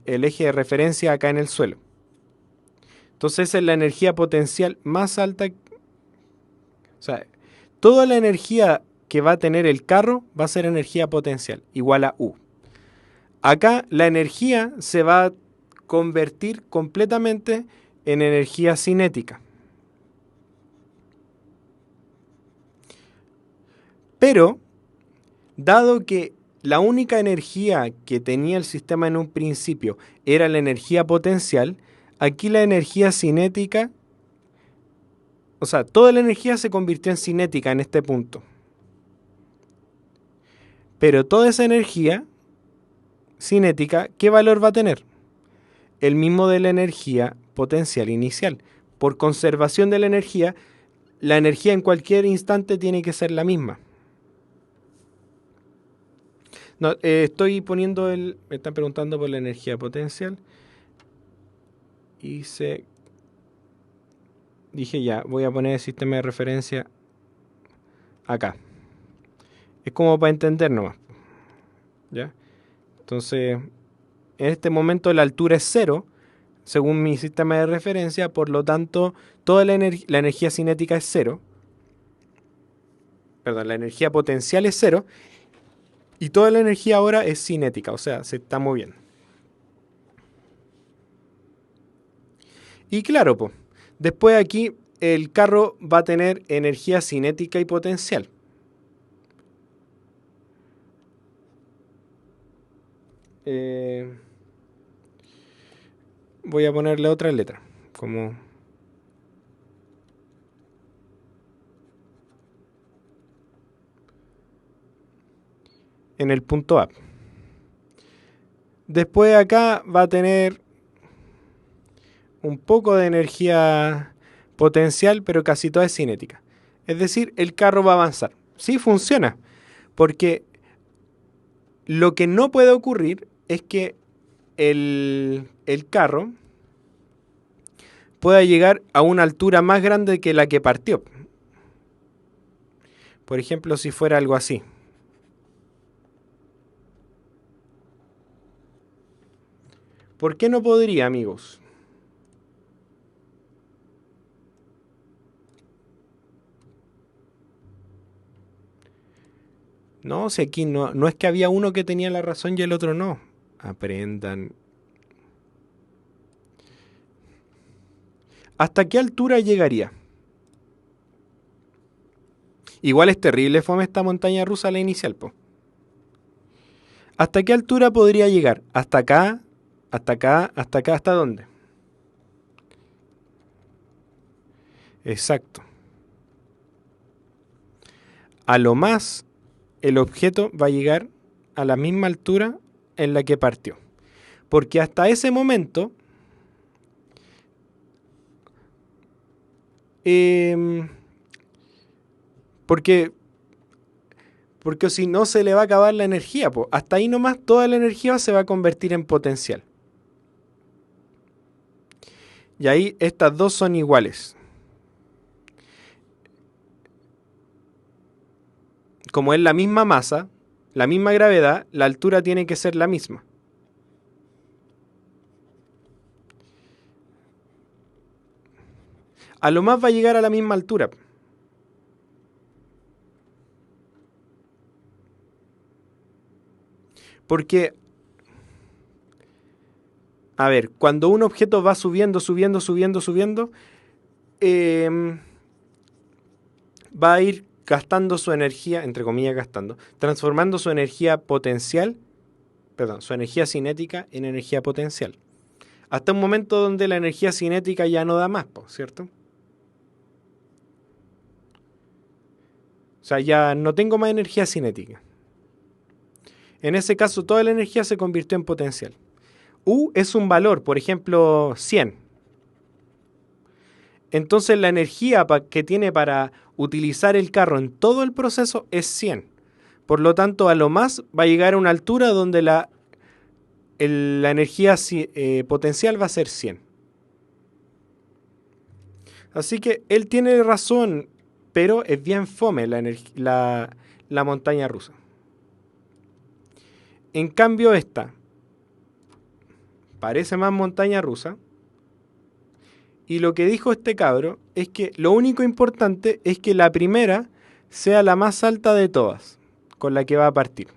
[SPEAKER 1] eje de referencia acá en el suelo. Entonces esa es la energía potencial más alta. O sea, toda la energía que va a tener el carro va a ser energía potencial, igual a U. Acá la energía se va a convertir completamente en energía cinética. Pero, dado que la única energía que tenía el sistema en un principio era la energía potencial, aquí la energía cinética, o sea, toda la energía se convirtió en cinética en este punto. Pero toda esa energía cinética, ¿qué valor va a tener? El mismo de la energía potencial inicial. Por conservación de la energía en cualquier instante tiene que ser la misma. No, estoy poniendo me están preguntando por la energía potencial. Dije ya, voy a poner el sistema de referencia acá. Es como para entender nomás. ¿Ya? Entonces, en este momento la altura es 0, según mi sistema de referencia, por lo tanto, toda la energía cinética es 0. Perdón, la energía potencial es 0. Y toda la energía ahora es cinética, o sea, se está moviendo. Y claro, pues, después aquí el carro va a tener energía cinética y potencial. Voy a ponerle otra letra, como en el punto A. Después acá va a tener un poco de energía potencial, pero casi toda es cinética. Es decir, el carro va a avanzar. Sí funciona, porque lo que no puede ocurrir es que el carro pueda llegar a una altura más grande que la que partió. Por ejemplo, si fuera algo así. ¿Por qué no podría, amigos? No, si aquí no es que había uno que tenía la razón y el otro no. Aprendan. ¿Hasta qué altura llegaría? Igual es terrible fome esta montaña rusa la inicial, po. ¿Hasta qué altura podría llegar? ¿Hasta acá? ¿Hasta acá? ¿Hasta acá? ¿Hasta dónde? Exacto. A lo más, el objeto va a llegar a la misma altura en la que partió. Porque hasta ese momento, eh, porque, porque si no se le va a acabar la energía, po. Hasta ahí nomás toda la energía se va a convertir en potencial. Y ahí estas dos son iguales. Como es la misma masa, la misma gravedad, la altura tiene que ser la misma. A lo más va a llegar a la misma altura. Porque, a ver, cuando un objeto va subiendo, va a ir gastando su energía, entre comillas gastando, transformando su energía potencial, perdón, su energía cinética en energía potencial. Hasta un momento donde la energía cinética ya no da más, ¿cierto? O sea, ya no tengo más energía cinética. En ese caso, toda la energía se convirtió en potencial. U es un valor, por ejemplo, 100. Entonces la energía que tiene para utilizar el carro en todo el proceso es 100. Por lo tanto, a lo más va a llegar a una altura donde la energía potencial va a ser 100. Así que él tiene razón, pero es bien fome la montaña rusa. En cambio esta parece más montaña rusa. Y lo que dijo este cabro es que lo único importante es que la primera sea la más alta de todas, con la que va a partir.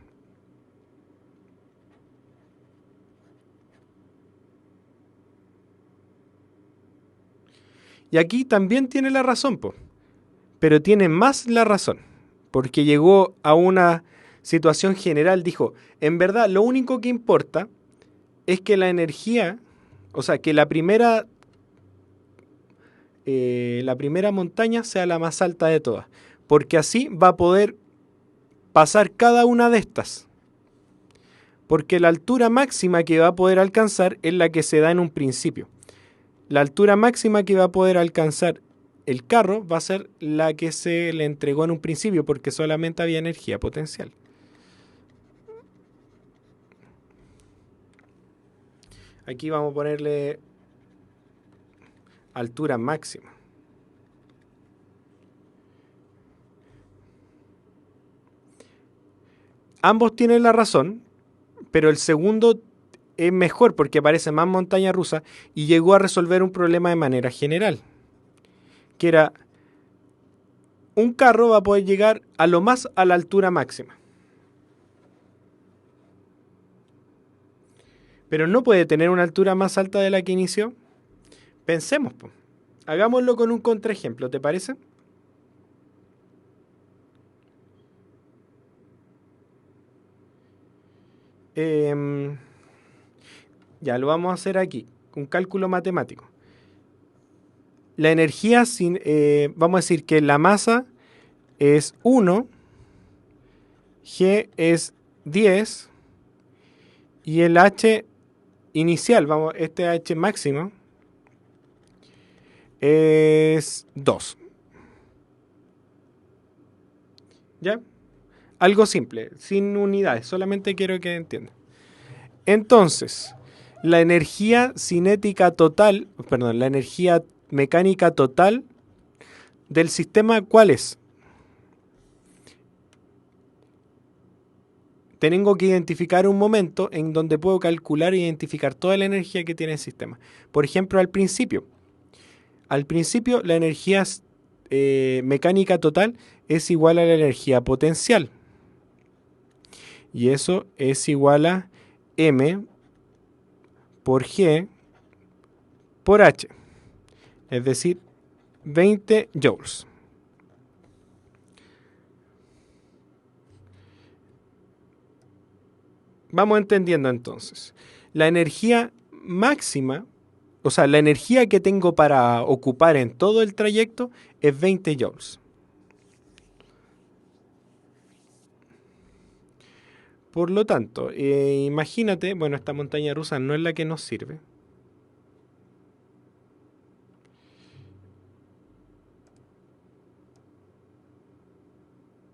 [SPEAKER 1] Y aquí también tiene la razón, pero tiene más la razón, porque llegó a una situación general, dijo, en verdad lo único que importa es que la energía, o sea, que la primera montaña sea la más alta de todas, porque así va a poder pasar cada una de estas. Porque la altura máxima que va a poder alcanzar es la que se da en un principio. La altura máxima que va a poder alcanzar el carro va a ser la que se le entregó en un principio, porque solamente había energía potencial. Aquí vamos a ponerle altura máxima. Ambos tienen la razón, pero el segundo es mejor porque parece más montaña rusa y llegó a resolver un problema de manera general, que era un carro va a poder llegar a lo más a la altura máxima, pero no puede tener una altura más alta de la que inició. Pensemos, Hagámoslo con un contraejemplo, ¿te parece? Em, ya lo vamos a hacer aquí, un cálculo matemático. La energía, vamos a decir que la masa es 1, G es 10 y el H inicial, este H máximo, es 2. ¿Ya? Algo simple, sin unidades, solamente quiero que entiendan. Entonces, la energía cinética total, perdón, la energía mecánica total del sistema, ¿cuál es? Tengo que identificar un momento en donde puedo calcular e identificar toda la energía que tiene el sistema. Por ejemplo, al principio la energía mecánica total es igual a la energía potencial. Y eso es igual a M por G por H. Es decir, 20 joules. Vamos entendiendo entonces. La energía máxima, o sea, la energía que tengo para ocupar en todo el trayecto es 20 joules. Por lo tanto, imagínate, bueno, esta montaña rusa no es la que nos sirve.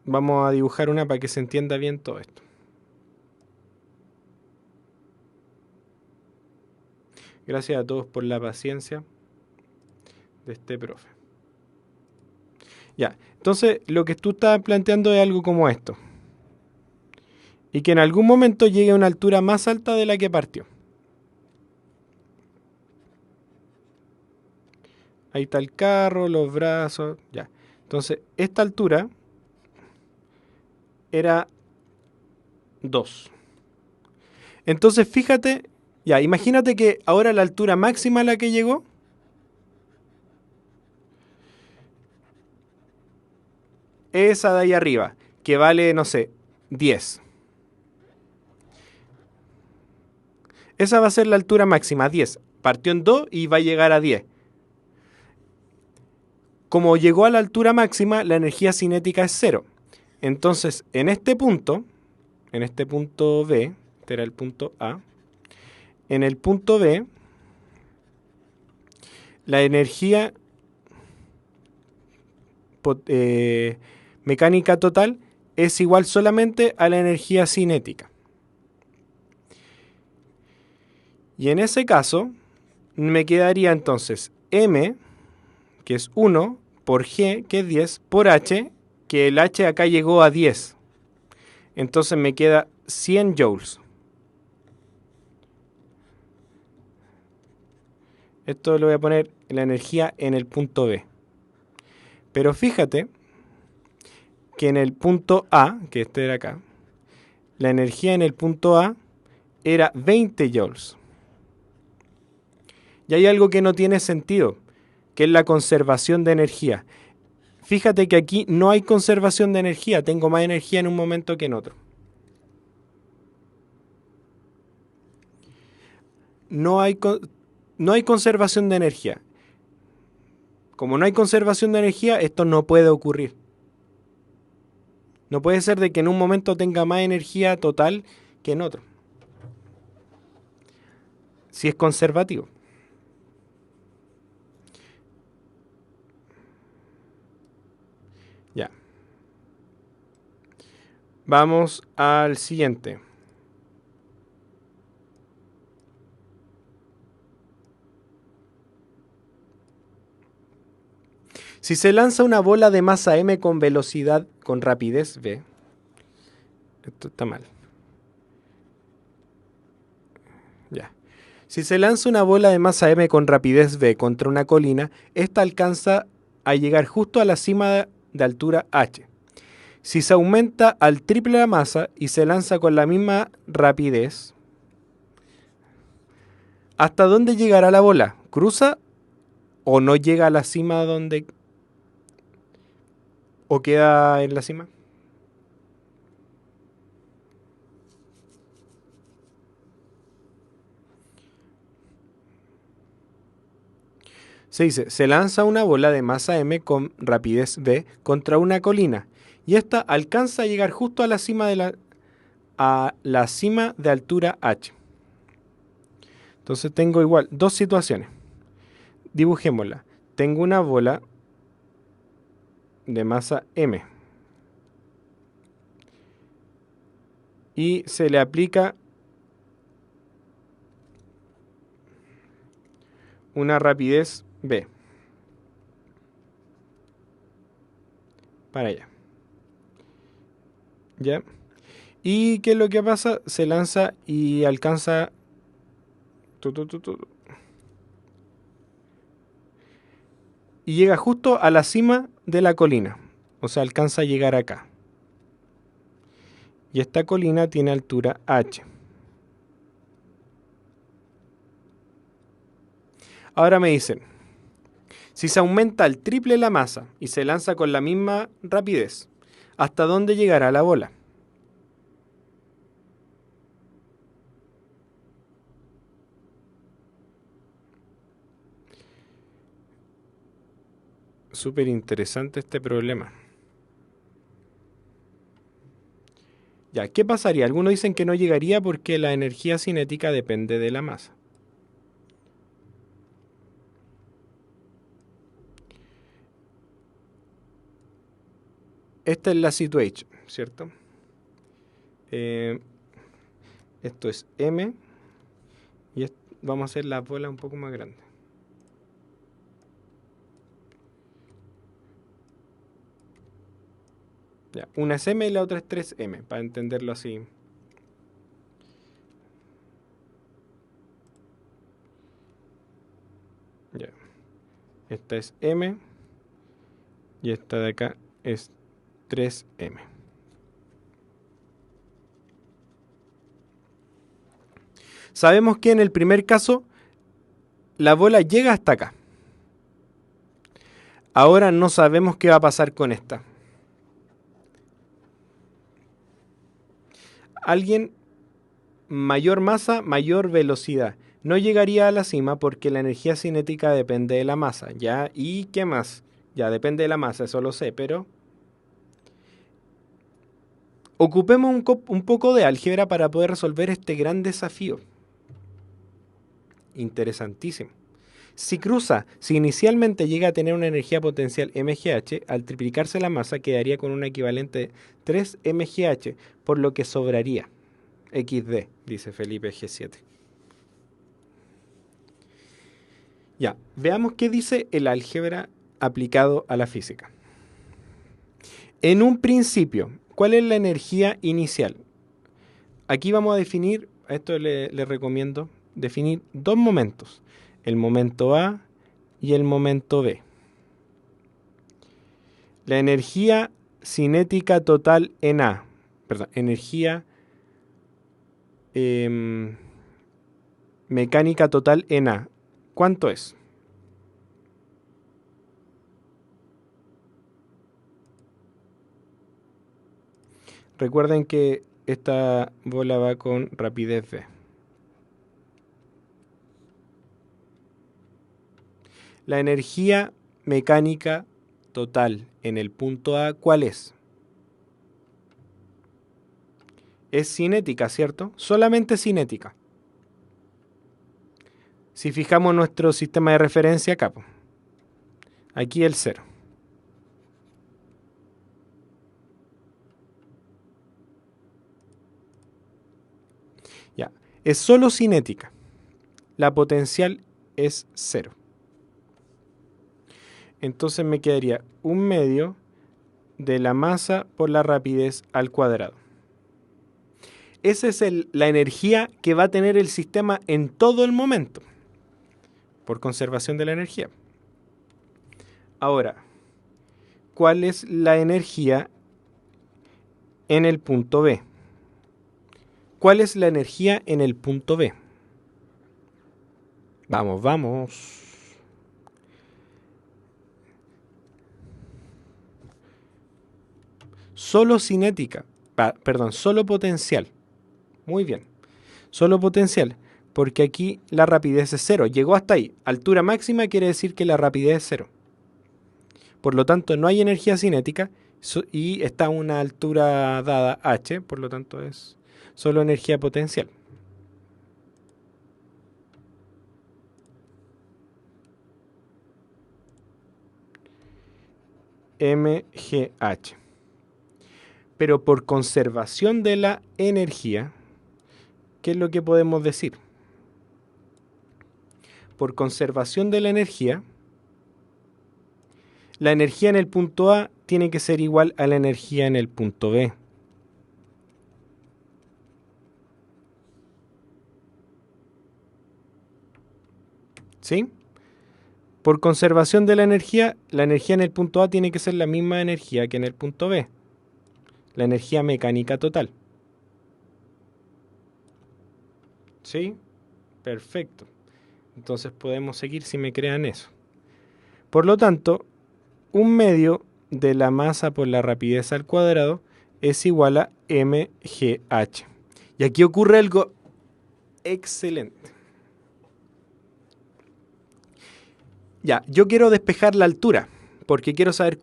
[SPEAKER 1] Vamos a dibujar una para que se entienda bien todo esto. Gracias a todos por la paciencia de este profe. Ya, entonces lo que tú estás planteando es algo como esto. Y que en algún momento llegue a una altura más alta de la que partió. Ahí está el carro, los brazos, ya. Entonces, esta altura era 2. Entonces, fíjate, ya, imagínate que ahora la altura máxima a la que llegó es esa de ahí arriba, que vale, no sé, 10. Esa va a ser la altura máxima, 10. Partió en 2 y va a llegar a 10. Como llegó a la altura máxima, la energía cinética es 0. Entonces, en este punto B, este era el punto A, en el punto B, la energía mecánica total es igual solamente a la energía cinética. Y en ese caso, me quedaría entonces M, que es 1, por G, que es 10, por H, que el H acá llegó a 10. Entonces me queda 100 joules. Esto lo voy a poner la energía en el punto B. Pero fíjate que en el punto A, que este era acá, la energía en el punto A era 20 joules. Y hay algo que no tiene sentido, que es la conservación de energía. Fíjate que aquí no hay conservación de energía, tengo más energía en un momento que en otro. No hay conservación de energía. Como no hay conservación de energía, esto no puede ocurrir. No puede ser de que en un momento tenga más energía total que en otro. Si es conservativo. Ya. Vamos al siguiente. Si se lanza una bola de masa m con velocidad, con rapidez v, esto está mal. Ya. Si se lanza una bola de masa m con rapidez v contra una colina, esta alcanza a llegar justo a la cima de altura h. Si se aumenta al triple la masa y se lanza con la misma rapidez, ¿hasta dónde llegará la bola? ¿Cruza o no llega a la cima donde... o queda en la cima. Se dice, se lanza una bola de masa m con rapidez v contra una colina y esta alcanza a llegar justo a la cima de altura h. Entonces tengo igual dos situaciones. Dibujémosla. Tengo una bola de masa m y se le aplica una rapidez v para allá. ¿Ya? ¿Y qué es lo que pasa? Se lanza y alcanza... y llega justo a la cima de la colina. O sea, alcanza a llegar acá. Y esta colina tiene altura h. Ahora me dicen, si se aumenta al triple la masa y se lanza con la misma rapidez, ¿hasta dónde llegará la bola? Súper interesante este problema. Ya, ¿qué pasaría? Algunos dicen que no llegaría porque la energía cinética depende de la masa. Esta es la situation, ¿cierto? Esto es m y vamos a hacer la bola un poco más grande. Ya, una es m y la otra es 3m, para entenderlo así. Ya. Esta es m y esta de acá es 3m. Sabemos que en el primer caso la bola llega hasta acá. Ahora no sabemos qué va a pasar con esta. Alguien mayor masa, mayor velocidad. No llegaría a la cima porque la energía cinética depende de la masa, ¿ya? ¿Y qué más? Ya depende de la masa, eso lo sé, pero... ocupemos un poco de álgebra para poder resolver este gran desafío. Interesantísimo. Si inicialmente llega a tener una energía potencial MGH, al triplicarse la masa quedaría con un equivalente de 3 MGH, por lo que sobraría XD, dice Felipe G7. Ya, veamos qué dice el álgebra aplicado a la física. En un principio, ¿cuál es la energía inicial? Aquí vamos a definir, a esto le recomiendo, definir dos momentos. El momento A y el momento B. La energía cinética total en A, perdón, energía mecánica total en A, ¿cuánto es? Recuerden que esta bola va con rapidez V. La energía mecánica total en el punto A, ¿cuál es? Es cinética, ¿cierto? Solamente cinética. Si fijamos nuestro sistema de referencia acá, aquí el 0. Ya, es solo cinética. La potencial es 0. Entonces me quedaría 1/2 de la masa por la rapidez al cuadrado. Esa es la energía que va a tener el sistema en todo el momento, por conservación de la energía. Ahora, ¿cuál es la energía en el punto B? ¿Cuál es la energía en el punto B? Vamos, vamos. solo cinética, perdón, solo potencial. Muy bien, solo potencial, porque aquí la rapidez es cero. Llegó hasta ahí. Altura máxima quiere decir que la rapidez es cero. Por lo tanto, no hay energía cinética y está a una altura dada h, por lo tanto es solo energía potencial. MGH. Pero por conservación de la energía, ¿qué es lo que podemos decir? Por conservación de la energía en el punto A tiene que ser igual a la energía en el punto B. ¿Sí? Por conservación de la energía en el punto A tiene que ser la misma energía que en el punto B. La energía mecánica total. ¿Sí? Perfecto. Entonces podemos seguir si me crean eso. Por lo tanto, un medio de la masa por la rapidez al cuadrado es igual a mgh. Y aquí ocurre algo excelente. Ya, yo quiero despejar la altura, porque quiero saber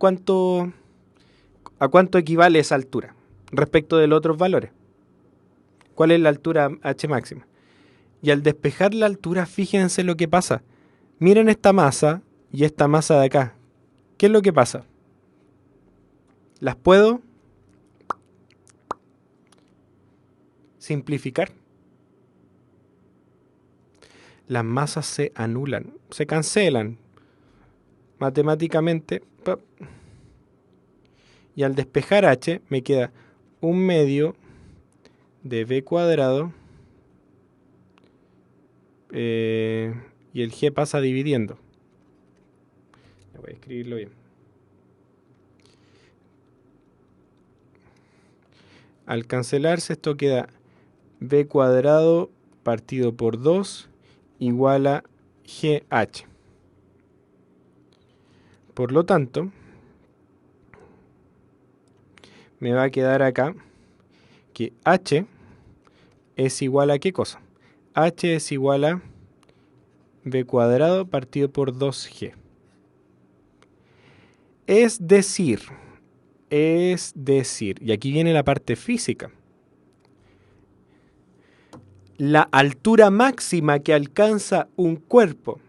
[SPEAKER 1] a cuánto equivale esa altura respecto de los otros valores. ¿Cuál es la altura h máxima? Y al despejar la altura, fíjense lo que pasa. Miren esta masa y esta masa de acá. ¿Qué es lo que pasa? Las puedo simplificar. Las masas se anulan, se cancelan matemáticamente. Y al despejar h me queda 1/2 de b cuadrado y el g pasa dividiendo. Voy a escribirlo bien. Al cancelarse esto queda b cuadrado partido por 2 igual a gh. Por lo tanto, me va a quedar acá que h es igual a ¿qué cosa? H es igual a b cuadrado partido por 2g. Es decir, y aquí viene la parte física, la altura máxima que alcanza un cuerpo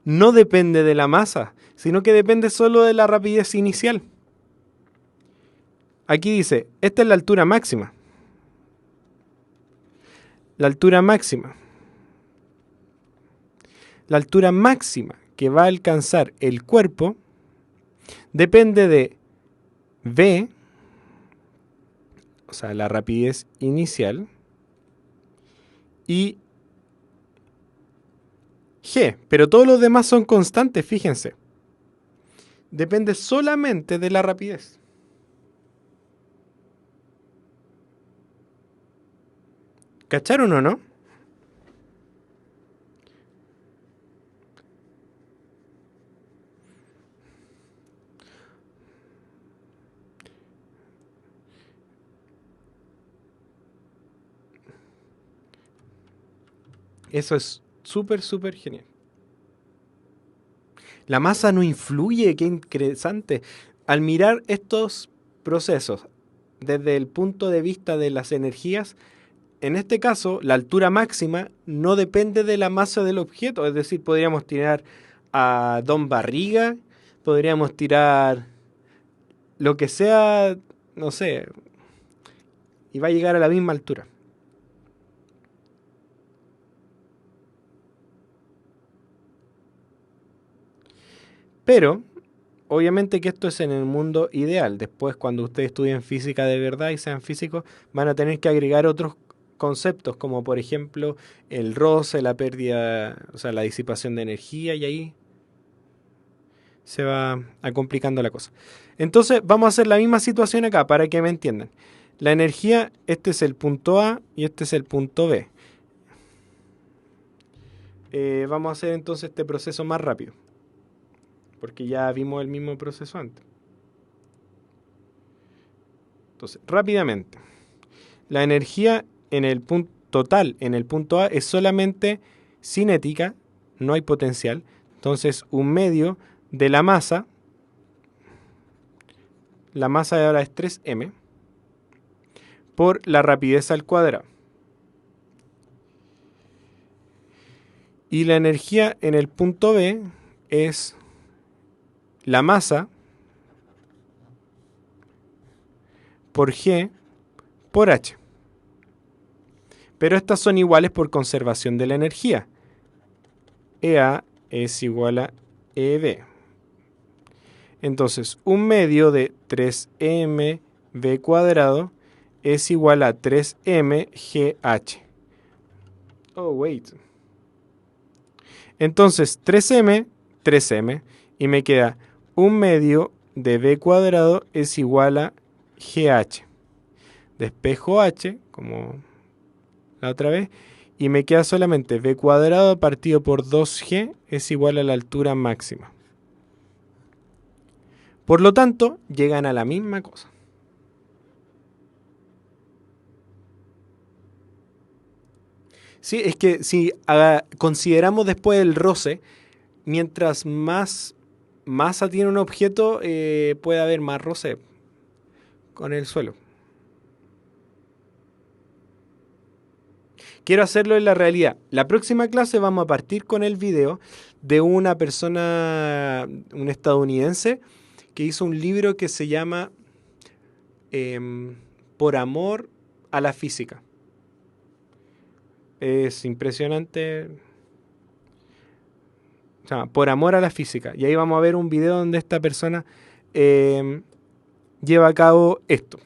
[SPEAKER 1] no depende de la masa, sino que depende solo de la rapidez inicial. Aquí dice, esta es la altura máxima. La altura máxima. La altura máxima que va a alcanzar el cuerpo depende de v, o sea, la rapidez inicial, y g, pero todos los demás son constantes, fíjense. Depende solamente de la rapidez. ¿Cacharon o no? Eso es súper, súper genial. La masa no influye, qué interesante. Al mirar estos procesos desde el punto de vista de las energías, en este caso, la altura máxima no depende de la masa del objeto. Es decir, podríamos tirar a Don Barriga, podríamos tirar lo que sea, no sé, y va a llegar a la misma altura. Pero, obviamente que esto es en el mundo ideal. Después, cuando ustedes estudien física de verdad y sean físicos, van a tener que agregar otros conceptos, como por ejemplo el roce, la pérdida, o sea, la disipación de energía, y ahí se va a complicando la cosa. Entonces, vamos a hacer la misma situación acá, para que me entiendan. La energía, este es el punto A y este es el punto B. Vamos a hacer entonces este proceso más rápido, porque ya vimos el mismo proceso antes. Entonces, rápidamente, la energía en el punto total, en el punto A, es solamente cinética, no hay potencial. Entonces, un medio de la masa de ahora es 3m, por la rapidez al cuadrado. Y la energía en el punto B es la masa por G por H. Pero estas son iguales por conservación de la energía. EA es igual a EB. Entonces, un medio de 3mv cuadrado es igual a 3mgh. Oh, wait. Entonces, 3m, y me queda un medio de b cuadrado es igual a gh. Despejo h, como la otra vez, y me queda solamente b cuadrado partido por 2g es igual a la altura máxima. Por lo tanto, llegan a la misma cosa. Sí, es que si consideramos después el roce, mientras más masa tiene un objeto, puede haber más roce con el suelo. Quiero hacerlo en la realidad. La próxima clase vamos a partir con el video de una persona, un estadounidense, que hizo un libro que se llama Por amor a la física. Es impresionante. O sea, Por amor a la física. Y ahí vamos a ver un video donde esta persona lleva a cabo esto.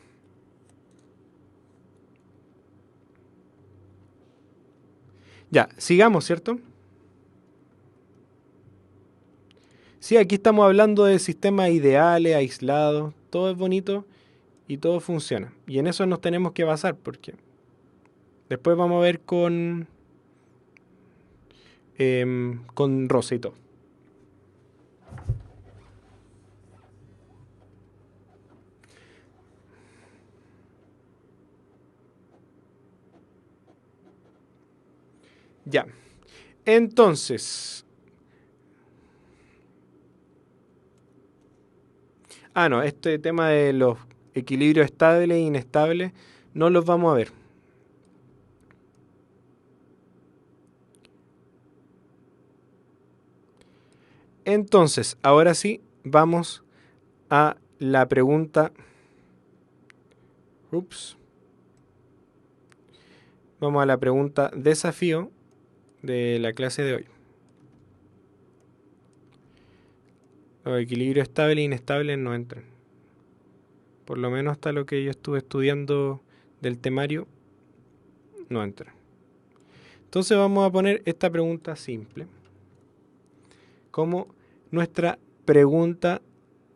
[SPEAKER 1] Ya, sigamos, ¿cierto? Sí, aquí estamos hablando de sistemas ideales, aislados, todo es bonito y todo funciona. Y en eso nos tenemos que basar, porque después vamos a ver con Rosa y todo. Ya, entonces... no, este tema de los equilibrios estables e inestables no los vamos a ver. Entonces, ahora sí, vamos a la pregunta... Vamos a la pregunta desafío de la clase de hoy. Los equilibrios estables e inestables no entran. Por lo menos hasta lo que yo estuve estudiando del temario, no entra. Entonces vamos a poner esta pregunta simple como nuestra pregunta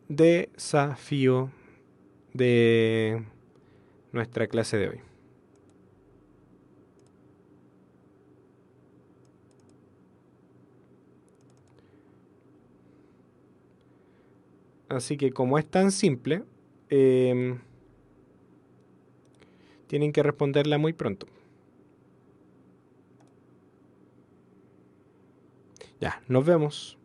[SPEAKER 1] desafío de nuestra clase de hoy. Así que como es tan simple, tienen que responderla muy pronto. Ya, nos vemos.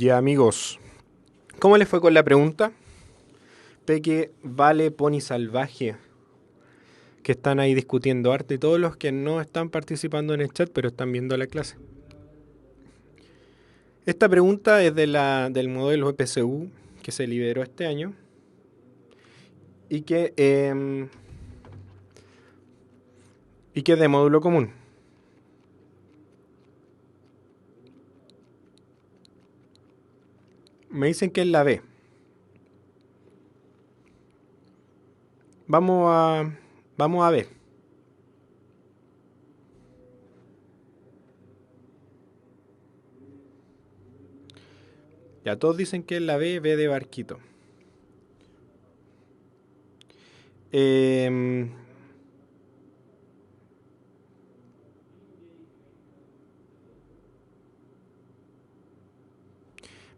[SPEAKER 1] Ya amigos, ¿cómo les fue con la pregunta? Peque, Vale, Pony Salvaje, que están ahí discutiendo arte, y todos los que no están participando en el chat, pero están viendo la clase. Esta pregunta es del modelo EPCU que se liberó este año y que es de módulo común. Me dicen que es la B. Vamos a ver. Ya todos dicen que es la B, B de barquito.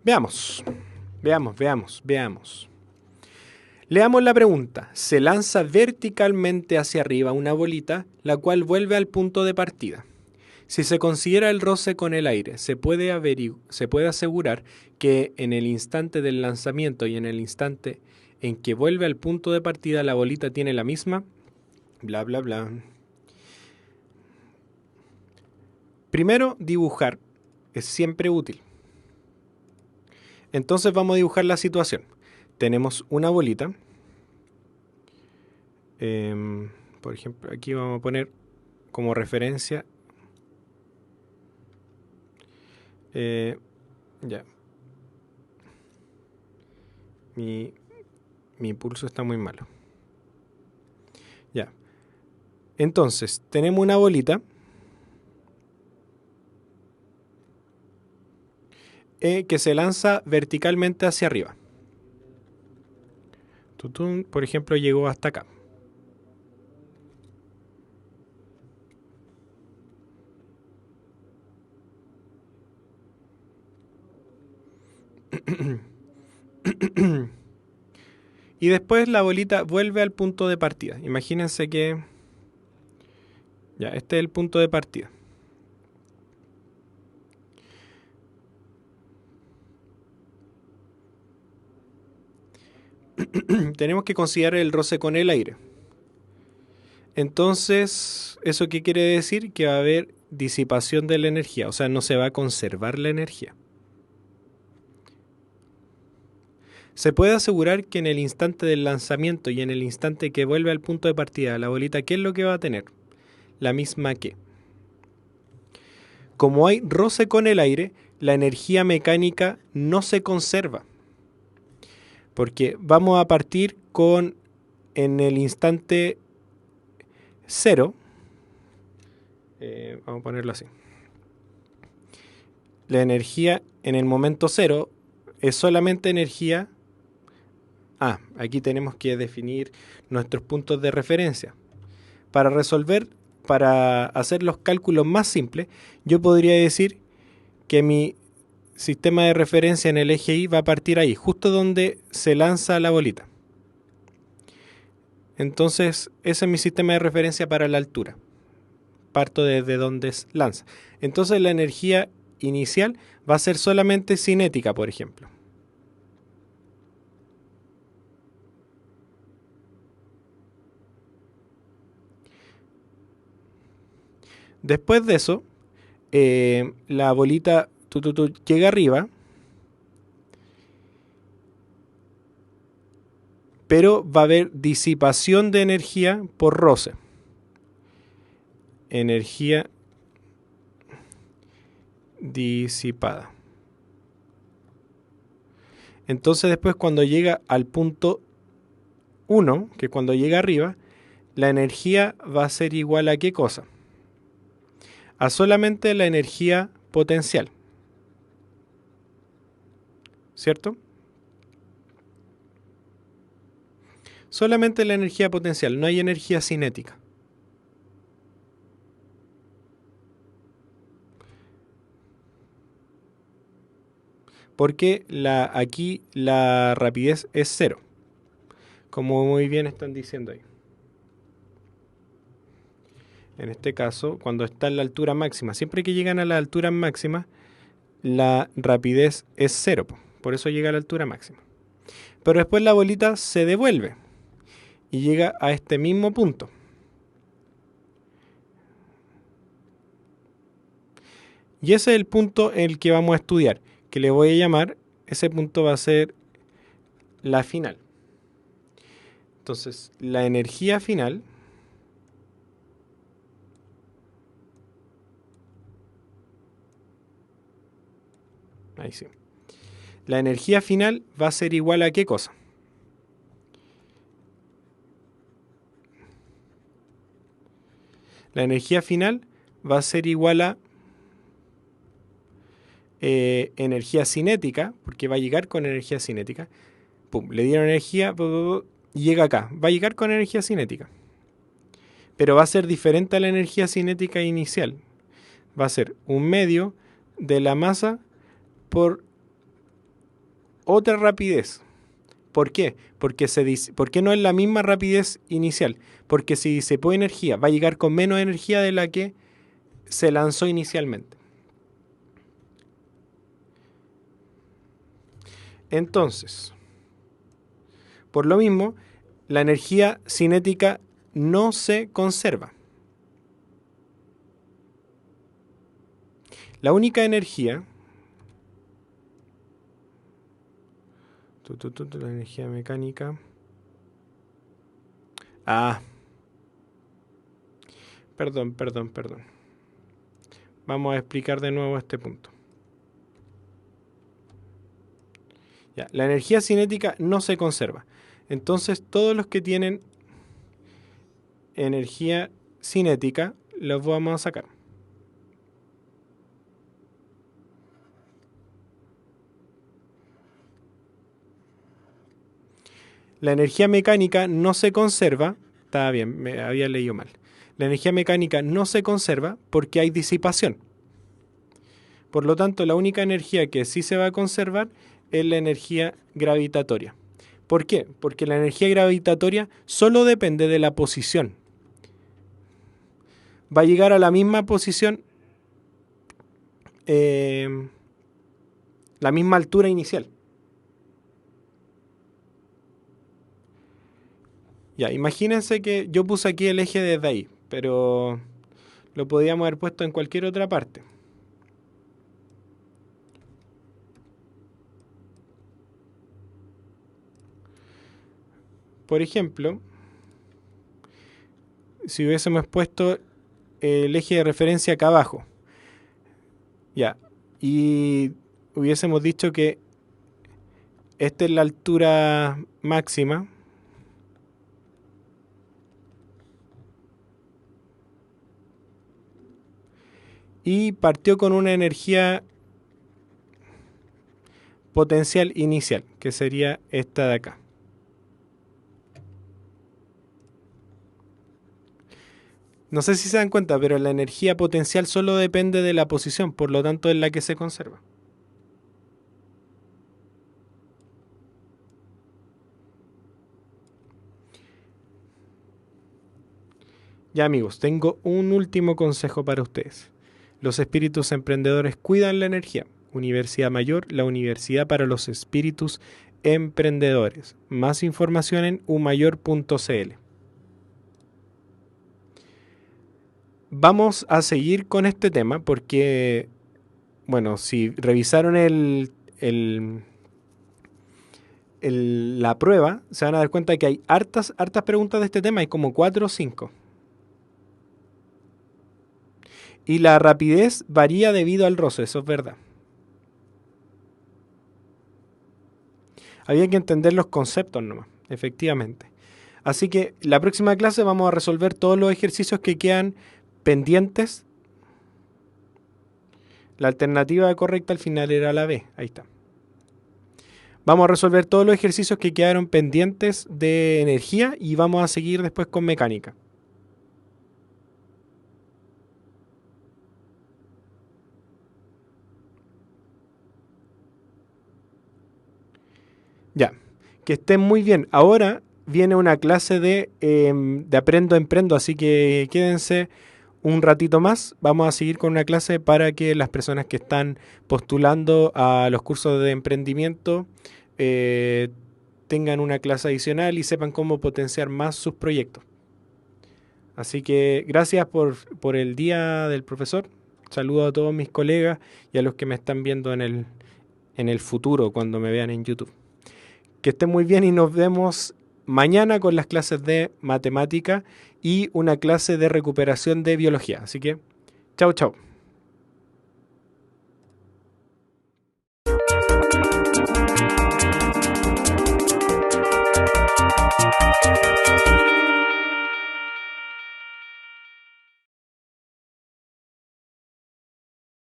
[SPEAKER 1] Veamos. Leamos la pregunta. Se lanza verticalmente hacia arriba una bolita, la cual vuelve al punto de partida. Si se considera el roce con el aire, se puede asegurar que en el instante del lanzamiento y en el instante en que vuelve al punto de partida la bolita tiene la misma, bla bla bla. Primero, dibujar es siempre útil. Entonces vamos a dibujar la situación. Tenemos una bolita. Por ejemplo, aquí vamos a poner como referencia. Ya. Mi pulso está muy malo. Ya. Entonces, tenemos una bolita que se lanza verticalmente hacia arriba. Tutum, por ejemplo, llegó hasta acá. Y después la bolita vuelve al punto de partida. Imagínense que... Ya, este es el punto de partida. Tenemos que considerar el roce con el aire. Entonces, ¿eso qué quiere decir? Que va a haber disipación de la energía, o sea, no se va a conservar la energía. Se puede asegurar que en el instante del lanzamiento y en el instante que vuelve al punto de partida la bolita, ¿qué es lo que va a tener? La misma que. Como hay roce con el aire, la energía mecánica no se conserva. Porque vamos a partir con, en el instante 0, vamos a ponerlo así. La energía en el momento 0 es solamente energía. Aquí tenemos que definir nuestros puntos de referencia. Para hacer los cálculos más simples, yo podría decir que mi sistema de referencia en el eje Y va a partir ahí, justo donde se lanza la bolita. Entonces, ese es mi sistema de referencia para la altura. Parto desde donde lanza. Entonces, la energía inicial va a ser solamente cinética, por ejemplo. Después de eso, la bolita llega arriba, pero va a haber disipación de energía por roce. Energía disipada. Entonces después cuando llega al punto 1, que cuando llega arriba, la energía va a ser igual a ¿qué cosa? A solamente la energía potencial. ¿Cierto? Solamente la energía potencial, no hay energía cinética. Porque aquí la rapidez es 0. Como muy bien están diciendo ahí. En este caso, cuando está en la altura máxima, siempre que llegan a la altura máxima, la rapidez es 0, por eso llega a la altura máxima. Pero después la bolita se devuelve y llega a este mismo punto. Y ese es el punto en el que vamos a estudiar, que le voy a llamar, ese punto va a ser la final. Entonces, la energía final ahí sí. La energía final va a ser igual a ¿qué cosa? La energía final va a ser igual a energía cinética, porque va a llegar con energía cinética. Pum, le dieron energía, y llega acá. Va a llegar con energía cinética. Pero va a ser diferente a la energía cinética inicial. Va a ser un medio de la masa por otra rapidez. ¿Por qué? ¿Por qué no es la misma rapidez inicial? Porque si se pone energía, va a llegar con menos energía de la que se lanzó inicialmente. Entonces, por lo mismo, la energía cinética no se conserva. La única energía, la energía mecánica. Perdón. Vamos a explicar de nuevo este punto. Ya, la energía cinética no se conserva. Entonces, todos los que tienen energía cinética los vamos a sacar. La energía mecánica no se conserva. Estaba bien, me había leído mal. La energía mecánica no se conserva porque hay disipación. Por lo tanto, la única energía que sí se va a conservar es la energía gravitatoria. ¿Por qué? Porque la energía gravitatoria solo depende de la posición. Va a llegar a la misma posición, la misma altura inicial. Ya, imagínense que yo puse aquí el eje desde ahí, pero lo podíamos haber puesto en cualquier otra parte. Por ejemplo, si hubiésemos puesto el eje de referencia acá abajo, ya, y hubiésemos dicho que esta es la altura máxima, y partió con una energía potencial inicial, que sería esta de acá. No sé si se dan cuenta, pero la energía potencial solo depende de la posición, por lo tanto es la que se conserva. Ya amigos, tengo un último consejo para ustedes. Los espíritus emprendedores cuidan la energía. Universidad Mayor, la universidad para los espíritus emprendedores. Más información en umayor.cl. Vamos a seguir con este tema porque, bueno, si revisaron la prueba, se van a dar cuenta que hay hartas preguntas de este tema, hay como 4 o 5. Y la rapidez varía debido al roce, eso es verdad. Había que entender los conceptos nomás, efectivamente. Así que la próxima clase vamos a resolver todos los ejercicios que quedan pendientes. La alternativa correcta al final era la B, ahí está. Vamos a resolver todos los ejercicios que quedaron pendientes de energía y vamos a seguir después con mecánica. Ya, que estén muy bien. Ahora viene una clase de Aprendo, Emprendo, así que quédense un ratito más vamos a seguir con una clase para que las personas que están postulando a los cursos de emprendimiento tengan una clase adicional y sepan cómo potenciar más sus proyectos. Así que gracias por el día del profesor. Saludo a todos mis colegas y a los que me están viendo en el futuro cuando me vean en YouTube. Que estén muy bien y nos vemos mañana con las clases de matemática y una clase de recuperación de biología. Así que, chao, chao.